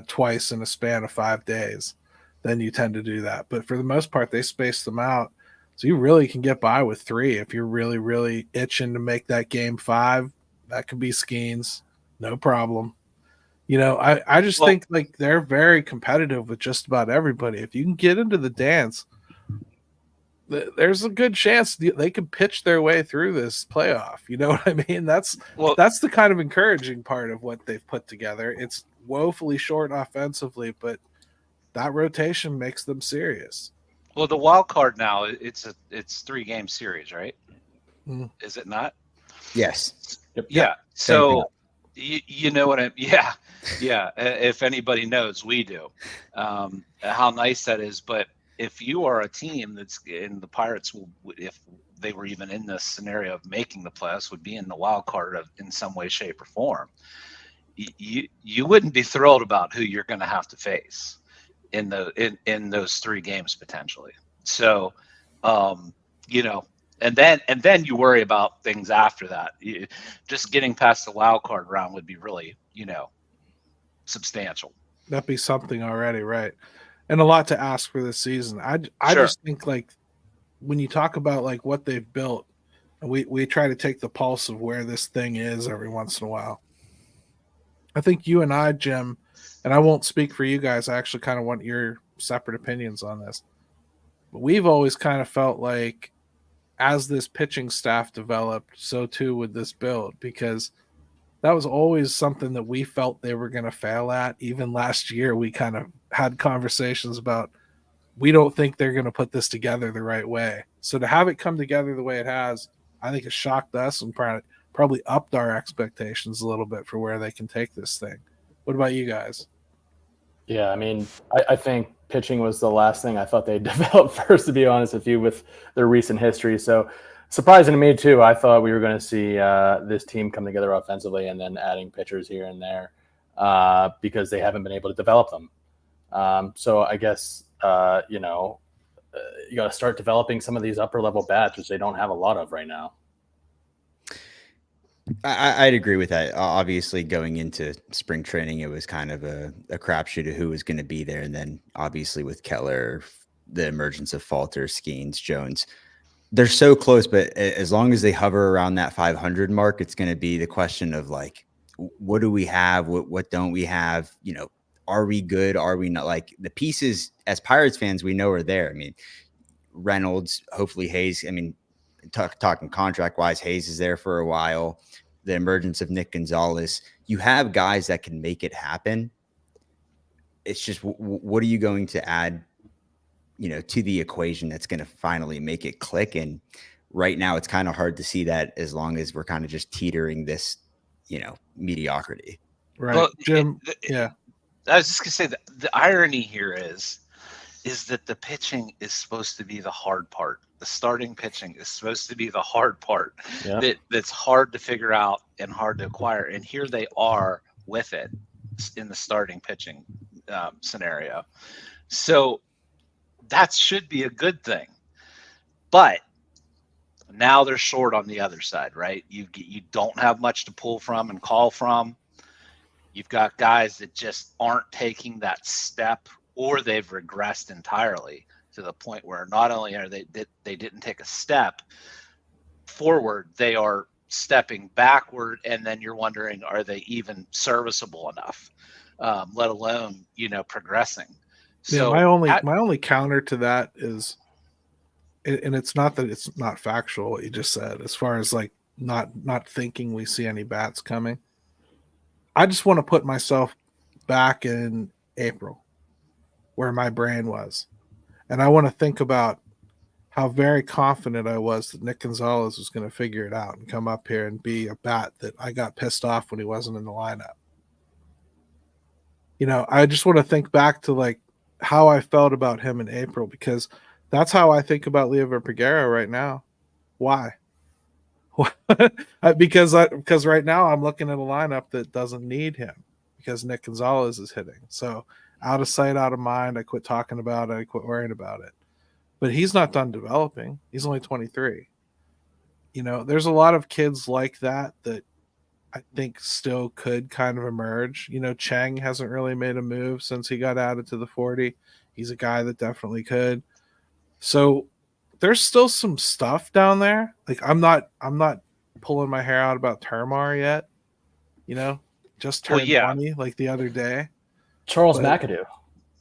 twice in a span of 5 days. Then you tend to do that. But for the most part, they space them out. So you really can get by with 3 if you're really, really itching to make that game 5. That could be Skeens, no problem. I just think like they're very competitive with just about everybody. If you can get into the dance, there's a good chance they could pitch their way through this playoff. You know what I mean? That's the kind of encouraging part of what they've put together. It's woefully short offensively, but that rotation makes them serious. Well, the wild card now, it's 3-game series, right? Mm. Is it not? Yes. Yep. Yeah. So you know what yeah. If anybody knows, we do. How nice that is. But if you are a team that's in the Pirates, if they were even in this scenario of making the playoffs, would be in the wild card in some way, shape, or form. You wouldn't be thrilled about who you're going to have to face in those 3 games potentially. So, and then you worry about things after that. Just getting past the wild card round would be really, substantial. That'd be something already, right? And a lot to ask for this season. I just think like when you talk about like what they've built, we try to take the pulse of where this thing is every once in a while. I think you and I, Jim, and I won't speak for you guys. I actually kind of want your separate opinions on this. But we've always kind of felt like as this pitching staff developed, so too would this build, because that was always something that we felt they were going to fail at. Even last year, we kind of had conversations about we don't think they're going to put this together the right way. So to have it come together the way it has, I think it shocked us and probably upped our expectations a little bit for where they can take this thing. What about you guys? Yeah, I mean, I think pitching was the last thing I thought they'd develop first, to be honest with you, with their recent history. So surprising to me, too. I thought we were going to see this team come together offensively and then adding pitchers here and there because they haven't been able to develop them. So I guess, you got to start developing some of these upper-level bats, which they don't have a lot of right now. I'd agree with that. Obviously, going into spring training, it was kind of a crapshoot of who was going to be there. And then obviously with Keller, the emergence of Falter, Skeens, Jones, they're so close. But as long as they hover around that 500 mark, it's going to be the question of like, what do we have? What don't we have? Are we good? Are we not? Like the pieces as Pirates fans, we know are there. I mean, Reynolds, hopefully Hayes. I mean, talking contract wise, Hayes is there for a while. The emergence of Nick Gonzalez, you have guys that can make it happen. It's just, what are you going to add, to the equation that's going to finally make it click? And right now it's kind of hard to see that, as long as we're kind of just teetering this, mediocrity. Right. Well, Jim. Yeah. I was just gonna say that the irony here is that the pitching is supposed to be the hard part. The starting pitching is supposed to be the hard part. Yeah. That's hard to figure out and hard to acquire. And here they are with it in the starting pitching scenario. So that should be a good thing. But now they're short on the other side, right? You don't have much to pull from and call from. You've got guys that just aren't taking that step, or they've regressed entirely to the point where not only are they didn't take a step forward, they are stepping backward, and then you're wondering, are they even serviceable enough, let alone progressing. So my only counter to that is, and it's not that it's not factual what you just said, as far as like not thinking we see any bats coming. I just want to put myself back in April, where my brain was. And I want to think about how very confident I was that Nick Gonzalez was going to figure it out and come up here and be a bat that I got pissed off when he wasn't in the lineup. I just want to think back to like how I felt about him in April, because that's how I think about Leo Verpagero right now. Why? Because right now I'm looking at a lineup that doesn't need him, because Nick Gonzalez is hitting. So out of sight, out of mind. I quit talking about it. I quit worrying about it. But he's not done developing. He's only 23. There's a lot of kids like that I think still could kind of emerge. Chang hasn't really made a move since he got added to the 40. He's a guy that definitely could. So there's still some stuff down there. Like I'm not pulling my hair out about Termar yet. Just turned 20 like the other day. Charles McAdoo.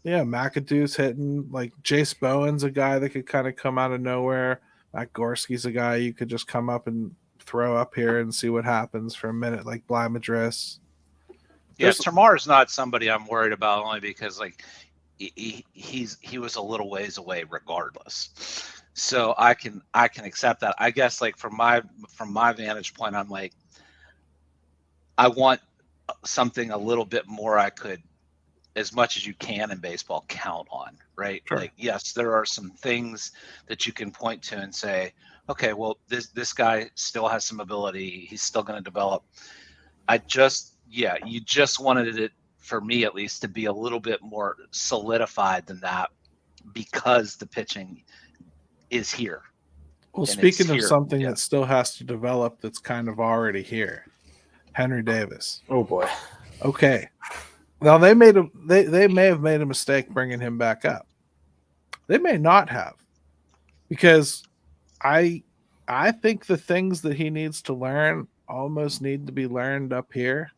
Yeah, McAdoo's hitting. Like Jace Bowen's a guy that could kind of come out of nowhere. Matt Gorski's a guy you could just come up and throw up here and see what happens for a minute, like Bly Madris. Yeah, Termar is not somebody I'm worried about, only because like he was a little ways away regardless. So I can accept that. I guess like from my vantage point, I'm like, I want something a little bit more I could, as much as you can in baseball, count on, right? Sure. Like, yes, there are some things that you can point to and say, okay, well, this guy still has some ability. He's still going to develop. You just wanted it, for me at least, to be a little bit more solidified than that, because the pitching is here. Well, speaking of something that still has to develop, that's kind of already here, Henry Davis. Oh boy. Okay. Now they may have made a mistake bringing him back up. They may not have, because I think the things that he needs to learn almost need to be learned up here.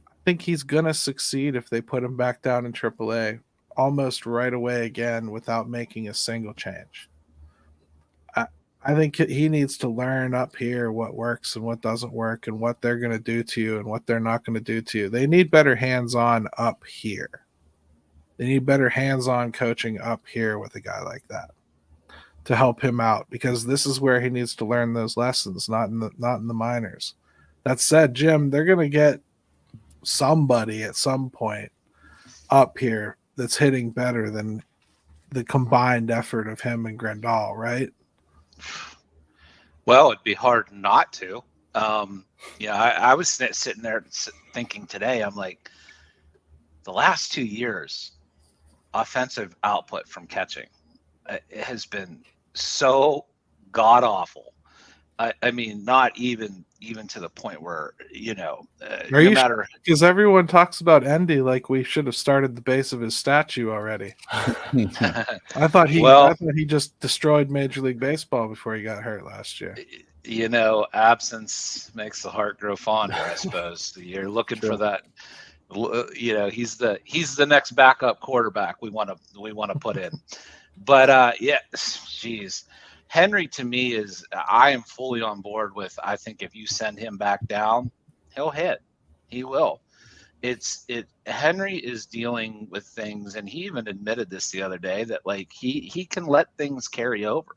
I think he's gonna succeed if they put him back down in AAA almost right away again without making a single change. I think he needs to learn up here what works and what doesn't work, and what they're going to do to you and what they're not going to do to you. They need better hands-on up here. They need better hands-on coaching up here with a guy like that to help him out, because this is where he needs to learn those lessons, not in the minors. That said, Jim, they're going to get somebody at some point up here that's hitting better than the combined effort of him and Grandal, right? Well, it'd be hard not to. I was sitting there thinking today, I'm like, the last 2 years, offensive output from catching, it has been so god awful. I mean, not even to the point where, because everyone talks about Endy like we should have started the base of his statue already. I thought he just destroyed Major League Baseball before he got hurt last year. Absence makes the heart grow fonder, I suppose. You're looking for that. He's the next backup quarterback we want to put in. But yeah, geez. Henry to me I am fully on board with, I think if you send him back down, he'll hit. He will. Henry is dealing with things, and he even admitted this the other day, that like he can let things carry over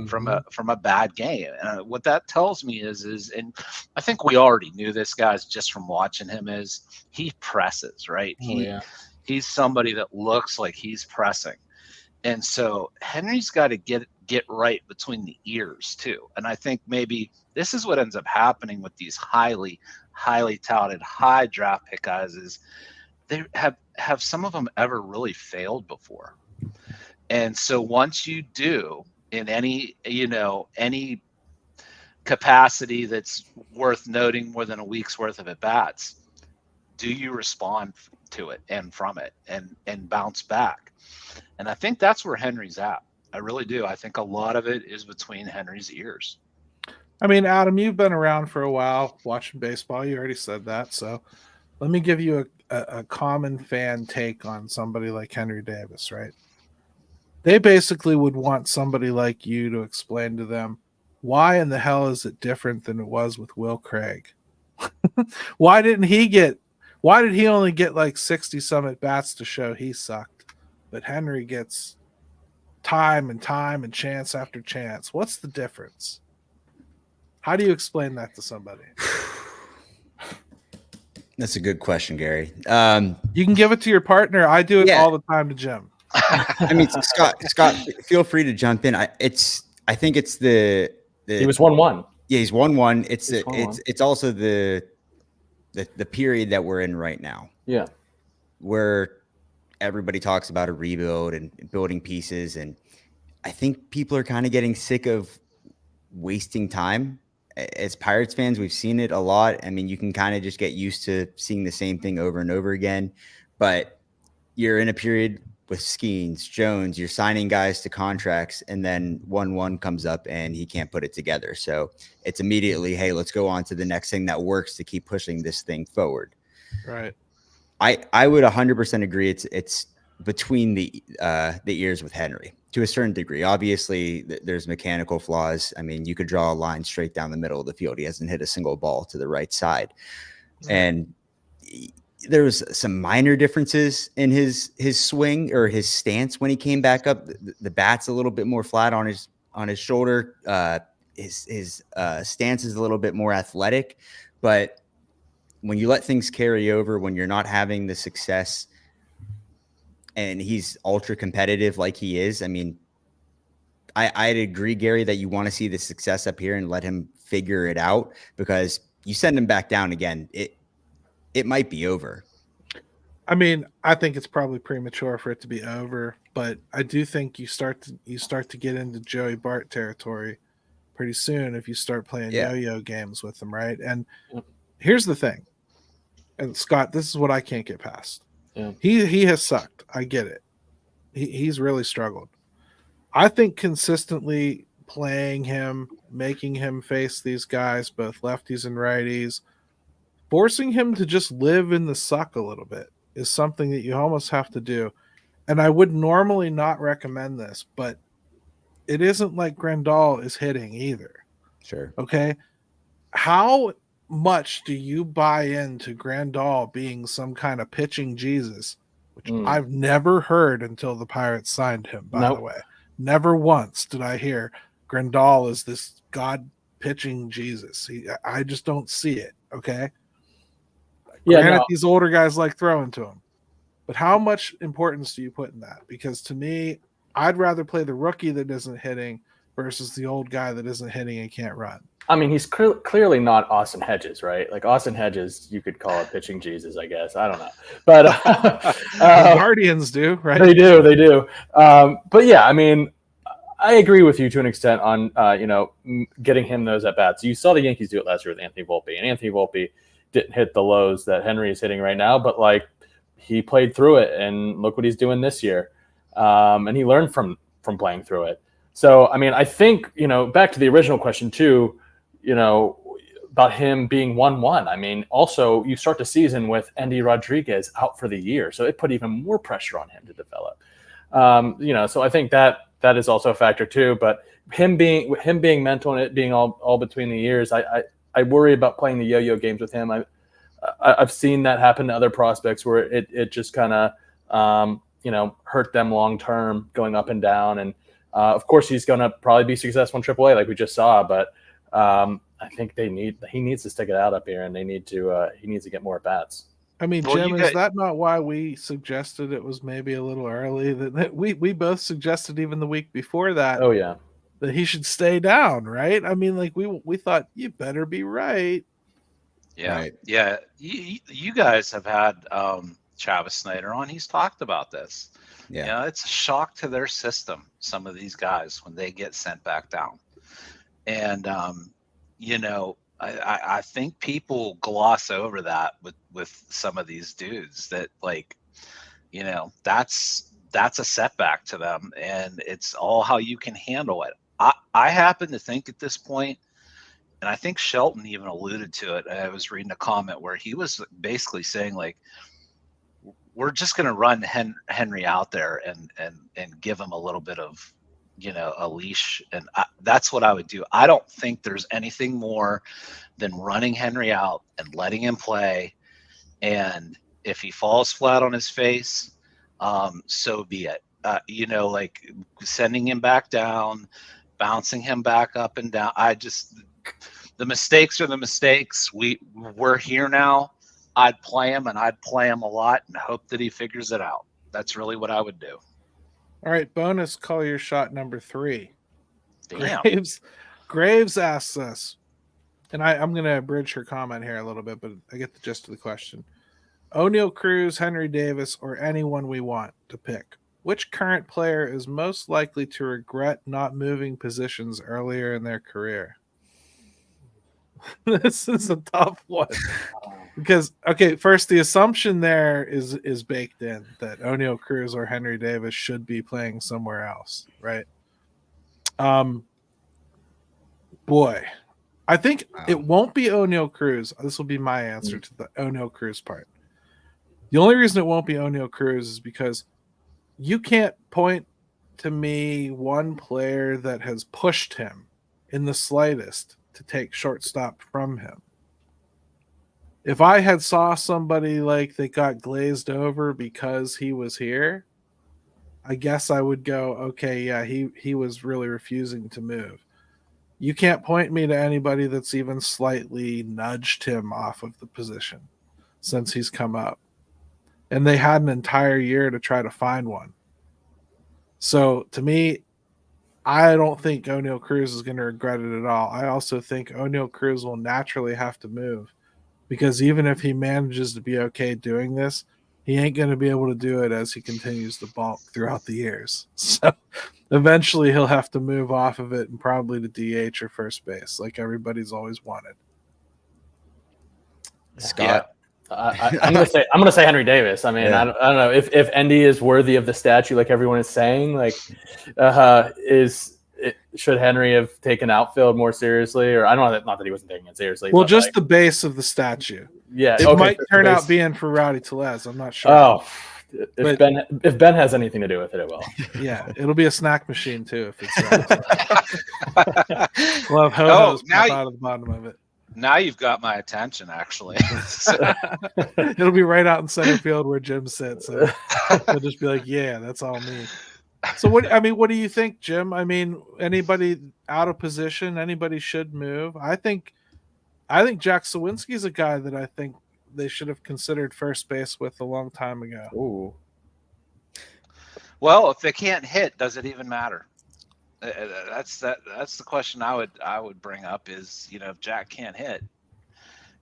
from a bad game. And what that tells me is, and I think we already knew this, guys, just from watching him, is he presses, right? He's somebody that looks like he's pressing. And so Henry's got to get right between the ears too. And I think maybe this is what ends up happening with these highly touted, high draft pick guys, is they have some of them ever really failed before. And so once you do, in any capacity that's worth noting more than a week's worth of at bats, do you respond to it and from it and bounce back? And I think that's where Henry's at. I really do. I think a lot of it is between Henry's ears. I mean, Adam, you've been around for a while watching baseball. You already said that. So let me give you a common fan take on somebody like Henry Davis, right? They basically would want somebody like you to explain to them, why in the hell is it different than it was with Will Craig? Why did he only get like 60 some at bats to show he sucked, but Henry gets time and chance after chance? What's the difference? How do you explain that to somebody? That's a good question, Gary. You can give it to your partner. I do it all the time to Jim. I mean, Scott, feel free to jump in. I think it's the he was 1-1. Yeah, he's 1-1. It's also the period that we're in right now. Yeah, where everybody talks about a rebuild and building pieces, and I think people are kind of getting sick of wasting time. As Pirates fans, we've seen it a lot. I mean, you can kind of just get used to seeing the same thing over and over again, but you're in a period with Skeens, Jones, you're signing guys to contracts, and then 1-1 comes up and he can't put it together. So it's immediately, hey, let's go on to the next thing that works to keep pushing this thing forward. Right. I would 100% agree. It's between the ears with Henry to a certain degree. Obviously, there's mechanical flaws. I mean, you could draw a line straight down the middle of the field. He hasn't hit a single ball to the right side. Right. And there was some minor differences in his swing or his stance when he came back up. The bat's a little bit more flat on his shoulder. His stance is a little bit more athletic, but when you let things carry over, when you're not having the success and he's ultra competitive like he is, I mean, I'd agree, Gary, that you want to see the success up here and let him figure it out, because you send him back down again, it might be over. I mean, I think it's probably premature for it to be over, but I do think you start to get into Joey Bart territory pretty soon if you start playing yo-yo games with him, right? And here's the thing, and Scott, this is what I can't get past. Yeah. He has sucked. I get it. He's really struggled. I think consistently playing him, making him face these guys, both lefties and righties, forcing him to just live in the suck a little bit is something that you almost have to do. And I would normally not recommend this, but it isn't like Grandal is hitting either. Sure. Okay. How much do you buy into Grandal being some kind of pitching Jesus, which I've never heard until the Pirates signed him, by the way. Never once did I hear Grandal is this God pitching Jesus. I just don't see it. Okay. Yeah, granted, these older guys like throwing to him, but how much importance do you put in that? Because to me, I'd rather play the rookie that isn't hitting versus the old guy that isn't hitting and can't run. I mean, he's clearly not Austin Hedges, right? Like Austin Hedges, you could call it pitching Jesus, I guess. I don't know, but Guardians do, right? They do. But yeah, I mean, I agree with you to an extent on getting him those at bats. You saw the Yankees do it last year with Anthony Volpe, and Anthony Volpe didn't hit the lows that Henry is hitting right now, but like he played through it, and look what he's doing this year. And he learned from playing through it. So, I mean, I think, back to the original question too, about him being 1-1. I mean, also you start the season with Andy Rodriguez out for the year. So it put even more pressure on him to develop. So I think that is also a factor too. But him being mental and it being all between the ears, I worry about playing the yo-yo games with him. I've seen that happen to other prospects where it just kind of hurt them long term, going up and down. And of course, he's going to probably be successful in AAA, like we just saw. But I think he needs to stick it out up here, and he needs to get more at bats. I mean, Jim, is that not why we suggested it was maybe a little early? That we both suggested even the week before that. Oh yeah, that he should stay down, right? I mean, like we thought you better be right. Yeah, right. Yeah. You guys have had Travis Snyder on. He's talked about this. Yeah, it's a shock to their system. Some of these guys when they get sent back down, and I think people gloss over that with some of these dudes that that's a setback to them, and it's all how you can handle it. I happen to think at this point, and I think Shelton even alluded to it. I was reading a comment where he was basically saying we're just going to run Henry out there and give him a little bit of a leash, and that's what I would do. I don't think there's anything more than running Henry out and letting him play, and if he falls flat on his face, so be it. Sending him back down, bouncing him back up and down. The mistakes are the mistakes. We're here now. I'd play him, and I'd play him a lot and hope that he figures it out. That's really what I would do. All right, bonus call your shot number 3. Damn. Graves asks us, and I'm going to abridge her comment here a little bit, but I get the gist of the question. O'Neal Cruz, Henry Davis, or anyone we want to pick. Which current player is most likely to regret not moving positions earlier in their career? This is a tough one. Because, first, the assumption there is baked in that O'Neal Cruz or Henry Davis should be playing somewhere else, right? Boy, I think it won't be O'Neal Cruz. This will be my answer to the O'Neal Cruz part. The only reason it won't be O'Neal Cruz is because you can't point to me one player that has pushed him in the slightest to take shortstop from him. If I had saw somebody like that got glazed over because he was here, I guess I would go, okay, yeah, he was really refusing to move. You can't point me to anybody that's even slightly nudged him off of the position since he's come up. And they had an entire year to try to find one. So to me, I don't think O'Neal Cruz is going to regret it at all. I also think O'Neal Cruz will naturally have to move. Because even if he manages to be okay doing this, he ain't going to be able to do it as he continues to bulk throughout the years. So eventually he'll have to move off of it and probably to DH or first base, like everybody's always wanted. Scott, I'm gonna say Henry Davis. I mean, I don't know if Endy is worthy of the statue, like everyone is saying. Should Henry have taken outfield more seriously, or I don't know not that he wasn't taking it seriously. Well, just the base of the statue. Yeah, it might turn out being for Rowdy Tellez. I'm not sure. Oh, if Ben has anything to do with it, it will. Yeah, it'll be a snack machine too if it's. We'll have ho-hos pop out of the bottom of it. Now you've got my attention, actually. It'll be right out in center field where Jim sits. And he'll just be like, "Yeah, that's all me." So what do you think, Jim? I mean, anybody out of position, anybody should move. I think Jack Sawinski's a guy that I think they should have considered first base with a long time ago. Ooh. Well, if they can't hit, does it even matter? That's the question I would bring up is, if Jack can't hit,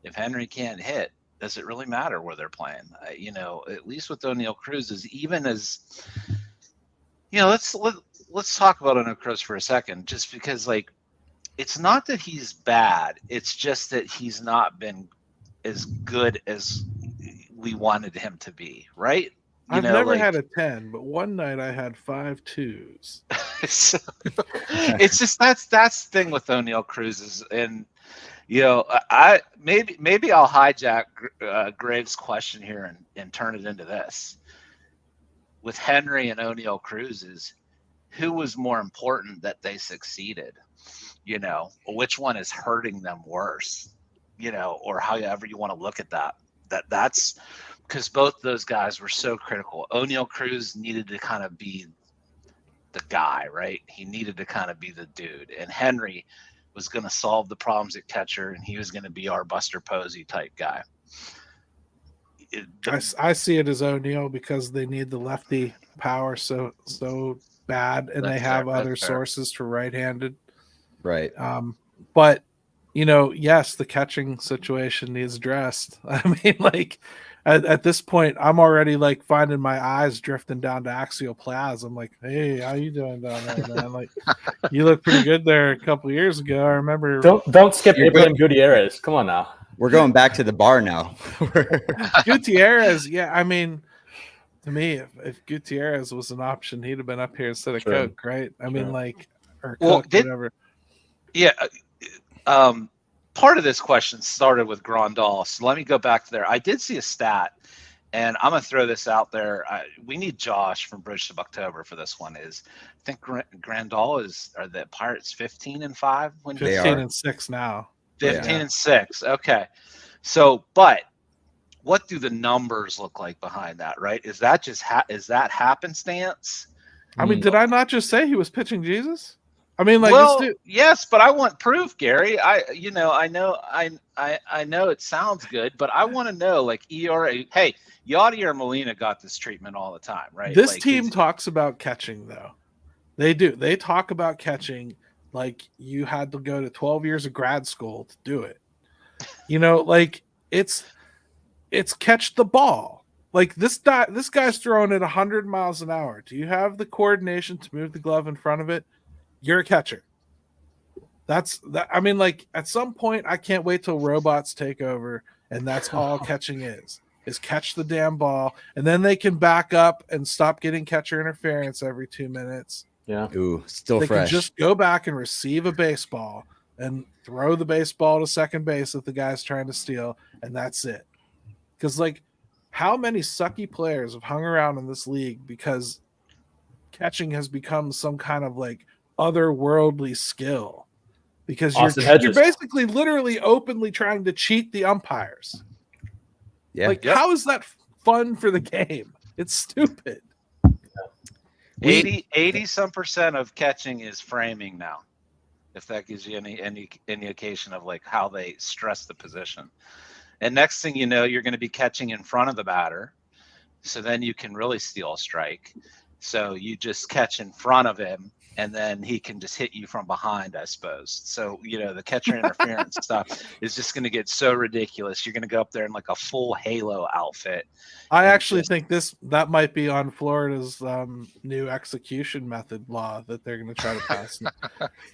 if Henry can't hit, does it really matter where they're playing? At least with O'Neal Cruz, is even as let's talk about O'Neal Cruz for a second, just because it's not that he's bad, it's just that he's not been as good as we wanted him to be, right? I've never had a 10, but one night I had 5 2s. So, it's just that's the thing with O'Neal Cruz and I maybe I'll hijack Graves' question here and turn it into this. with Henry and O'Neal Cruz is who was more important that they succeeded, which one is hurting them worse, or however you want to look at that. That's because both those guys were so critical. O'Neal Cruz needed to kind of be the guy, right? He needed to kind of be the dude. And Henry was going to solve the problems at catcher, and he was going to be our Buster Posey type guy. I see it as O'Neal because they need the lefty power so bad, and they have other sources for right-handed. Right. But yes, the catching situation needs addressed. I mean, like at this point, I'm already like finding my eyes drifting down to axial plaz. I'm like, hey, how you doing down there, man? Like, you look pretty good there a couple of years ago. I remember. Don't skip Abraham Gutierrez. Come on now. We're going back to the bar now. Gutierrez, yeah. I mean, to me, if Gutierrez was an option, he'd have been up here instead of Coke, right? I mean, like, or Coke, whatever. Yeah. Part of this question started with Grandal, so let me go back to there. I did see a stat, and I'm going to throw this out there. We need Josh from Bridge to Bucktober for this one. I think Grandal are the Pirates 15-5 when 15-6 now. 15-6. Okay. So, but what do the numbers look like behind that, right? Is that just is that happenstance? I mean, did I not just say he was pitching Jesus? I mean, like, well, yes, but I want proof, Gary. I know it sounds good, but I want to know, like, ERA. Hey, Yadier Molina got this treatment all the time, right? This team talks about catching, though. They do. They talk about catching like you had to go to 12 years of grad school to do it. Like it's catch the ball. Like this guy's throwing it 100 miles an hour. Do you have the coordination to move the glove in front of it? You're a catcher. That's that. I mean, like at some point, I can't wait till robots take over, and that's all catching is catch the damn ball, and then they can back up and stop getting catcher interference every 2 minutes. Yeah. Ooh, still they fresh. Can just go back and receive a baseball and throw the baseball to second base that the guy's trying to steal, and that's it. Because like, how many sucky players have hung around in this league because catching has become some kind of like otherworldly skill, because you're basically literally openly trying to cheat the umpires. Yeah. Like, how is that fun for the game? It's stupid. 80% of catching is framing now, if that gives you any indication of like how they stress the position. And next thing you know, you're going to be catching in front of the batter, so then you can really steal a strike. So you just catch in front of him, and then he can just hit you from behind, I suppose. So, the catcher interference stuff is just going to get so ridiculous. You're going to go up there in like a full Halo outfit. I actually think that might be on Florida's new execution method law that they're going to try to pass.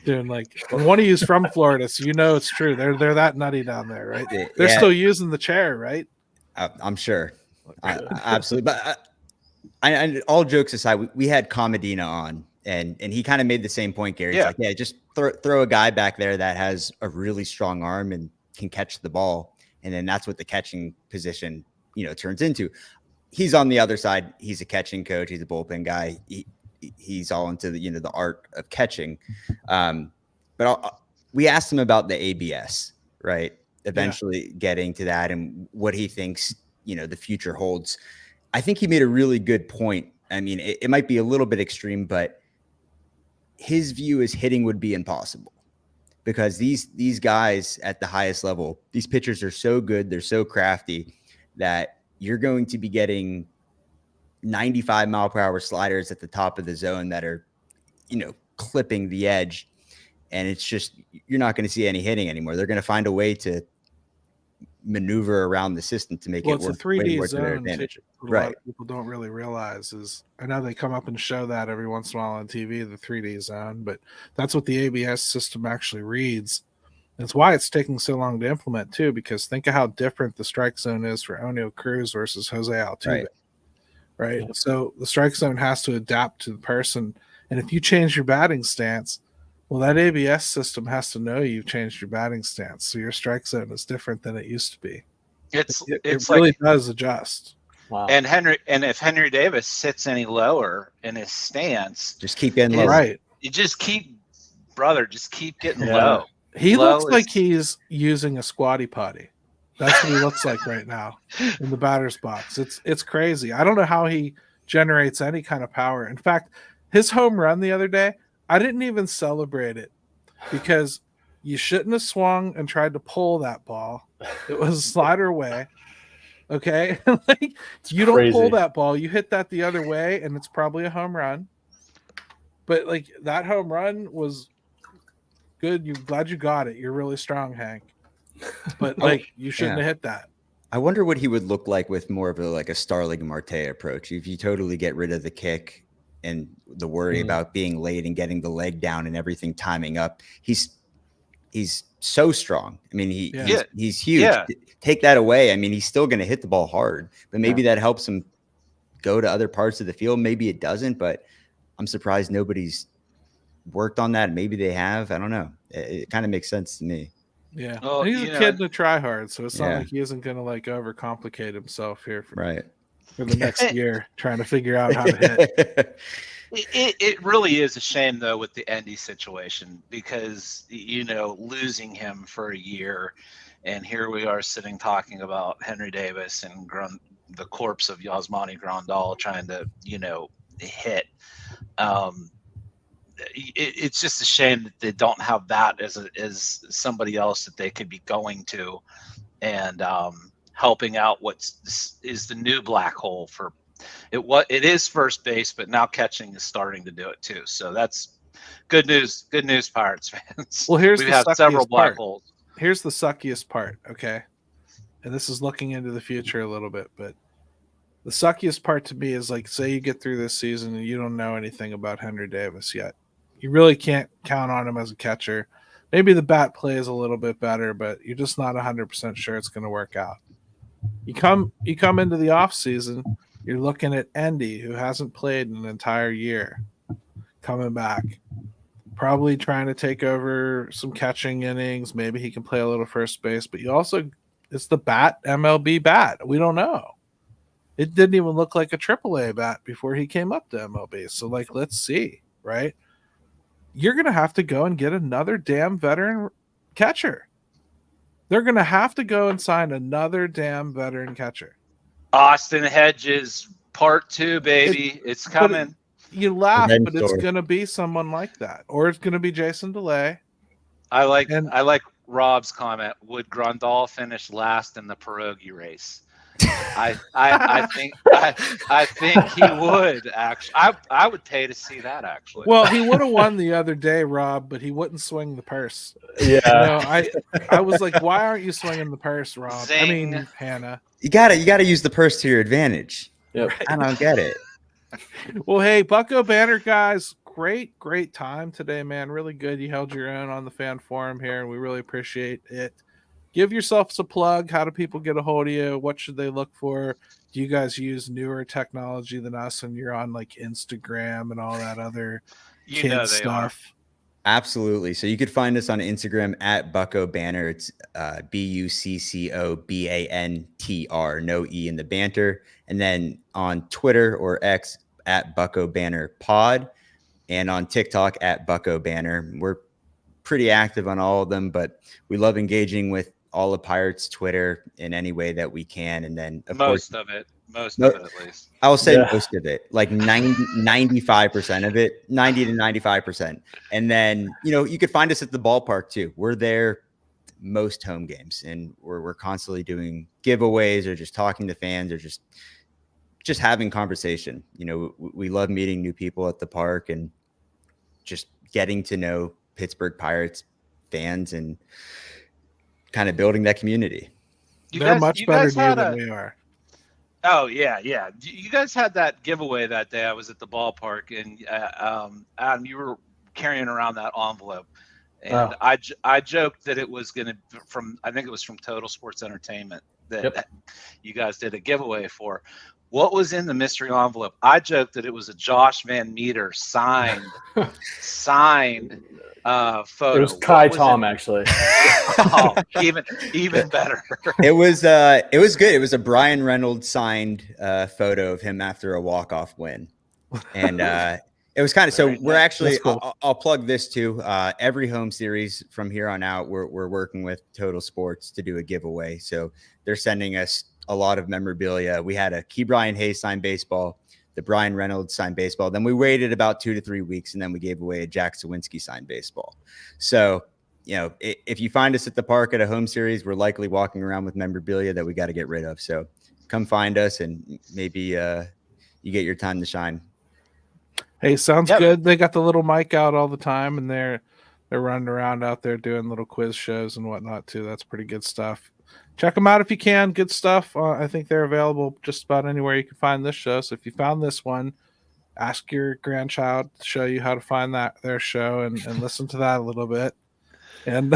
Doing like, one of you's from Florida, so it's true. They're that nutty down there, right? They're still using the chair, right? I'm sure. Absolutely. But I all jokes aside, we had Comedina on. And he kind of made the same point, Gary. It's like, just throw a guy back there that has a really strong arm and can catch the ball. And then that's what the catching position, turns into. He's on the other side. He's a catching coach. He's a bullpen guy. He's all into the art of catching. But we asked him about the ABS, right? Eventually getting to that and what he thinks, the future holds. I think he made a really good point. I mean, it might be a little bit extreme, but his view is hitting would be impossible because these guys at the highest level, these pitchers are so good, they're so crafty that you're going to be getting 95 mile per hour sliders at the top of the zone that are, clipping the edge. And it's just, you're not going to see any hitting anymore. They're going to find a way to maneuver around the system to make it work. It's a 3D zone. Their advantage. Right. People don't really realize is, I know they come up and show that every once in a while on TV, the 3D zone, but that's what the ABS system actually reads. That's why it's taking so long to implement too, because think of how different the strike zone is for O'Neal Cruz versus Jose Altuve. Right. So the strike zone has to adapt to the person. And if you change your batting stance, well, that ABS system has to know you've changed your batting stance. So your strike zone is different than it used to be. It really does adjust. Wow. And if Henry Davis sits any lower in his stance, Just keep getting low. Right. you just keep getting Yeah. low. He Low looks is- like he's using a squatty potty. That's what he looks like right now in the batter's box. It's crazy. I don't know how he generates any kind of power. In fact, his home run the other day, I didn't even celebrate it because you shouldn't have swung and tried to pull that ball. It was a slider away. Okay. Like you don't pull crazy. that ball, you hit that the other way, and it's probably a home run. But like that home run was good. You're glad you got it. You're really strong, Hank. But like you shouldn't have hit that. I wonder what he would look like with more of a Starling Marte approach. If you totally get rid of the kick and the worry about being late and getting the leg down and everything timing up, he's so strong. I mean, he's huge. Yeah. Take that away. I mean, he's still going to hit the ball hard, but maybe that helps him go to other parts of the field. Maybe it doesn't, but I'm surprised nobody's worked on that. Maybe they have. I don't know. It kind of makes sense to me. Yeah. Well, And he's a kid and a try hard, so it's not like he isn't gonna like overcomplicate himself here for the next year trying to figure out how to hit. It really is a shame though with the Endy situation because losing him for a year, and here we are sitting talking about Henry Davis and the corpse of Yasmani Grandal trying to hit. It's just a shame that they don't have that as somebody else that they could be going to and helping out what is the new black hole for it. It is first base, but now catching is starting to do it too. So that's good news. Good news, Pirates fans. Well, we have several black holes. Here's the suckiest part, okay? And this is looking into the future a little bit, but the suckiest part to me is like, say you get through this season and you don't know anything about Henry Davis yet. You really can't count on him as a catcher. Maybe the bat play is a little bit better, but you're just not 100% sure it's going to work out. You come into the off season, you're looking at Endy, who hasn't played in an entire year, coming back, probably trying to take over some catching innings. Maybe he can play a little first base, but it's the bat, MLB bat. We don't know. It didn't even look like a AAA bat before he came up to MLB. So, like, let's see, right? You're going to have to go and get another damn veteran catcher. They're going to have to go and sign another damn veteran catcher. Austin Hedges Part 2, baby. It's coming. You laugh, but it's going to be someone like that. Or it's going to be Jason DeLay. I like Rob's comment. Would Grandal finish last in the pierogi race? I think he would actually. I would pay to see that actually. Well, he would have won the other day, Rob, but he wouldn't swing the purse. Yeah, I was like, why aren't you swinging the purse, Rob? Zing. I mean, Hannah. You gotta use the purse to your advantage. Yep. I don't get it. Well, hey, Bucco Bantr guys, great time today, man. Really good. You held your own on the fan forum here, and we really appreciate it. Give yourselves a plug. How do people get a hold of you? What should they look for? Do you guys use newer technology than us and you're on like Instagram and all that other kid stuff? Absolutely. So you could find us on Instagram at Bucco Bantr. It's BuccoBantr, no E in the banter. And then on Twitter or X at Bucco Bantr Pod, and on TikTok at Bucco Bantr. We're pretty active on all of them, but we love engaging with all of Pirates Twitter in any way that we can. And then most of it at least. I will say most of it, like 95% of it, 90 to 95%. And then, you could find us at the ballpark too. We're there most home games, and we're constantly doing giveaways or just talking to fans or just having conversation. We love meeting new people at the park and just getting to know Pittsburgh Pirates fans and kind of building that community. They're much better than we are. Oh yeah. You guys had that giveaway that day. I was at the ballpark, and Adam, you were carrying around that envelope. And I joked that it was going to I think it was from Total Sports Entertainment that you guys did a giveaway for. What was in the mystery envelope? I joked that it was a Josh Van Meter signed photo. It was Kai Tom, actually. Oh, even better. It was good. It was a Brian Reynolds signed photo of him after a walk-off win. And it was kind of, so we're actually, cool. I'll plug this too. Every home series from here on out, we're working with Total Sports to do a giveaway. So they're sending us a lot of memorabilia. We had a Key Brian Hayes signed baseball, the Brian Reynolds signed baseball. Then we waited about 2 to 3 weeks, and then we gave away a Jack Sawinski signed baseball. So, if you find us at the park at a home series, we're likely walking around with memorabilia that we got to get rid of. So come find us, and maybe you get your time to shine. Hey, sounds good. They got the little mic out all the time, and they're running around out there doing little quiz shows and whatnot too. That's pretty good stuff. Check them out if you can. Good stuff. I think they're available just about anywhere you can find this show. So if you found this one, ask your grandchild to show you how to find their show and listen to that a little bit and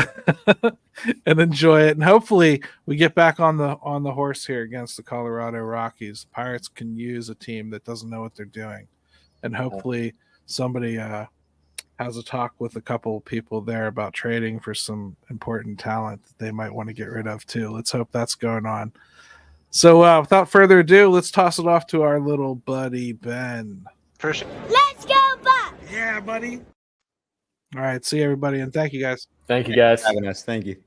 and enjoy it. And hopefully we get back on the horse here against the Colorado Rockies. Pirates can use a team that doesn't know what they're doing. And hopefully somebody has a talk with a couple of people there about trading for some important talent that they might want to get rid of too. Let's hope that's going on. So without further ado, let's toss it off to our little buddy, Ben. Let's go, Buck! Yeah, buddy. All right. See you, everybody. And thank you, guys. Thank you, guys. Thanks for having us. Thank you.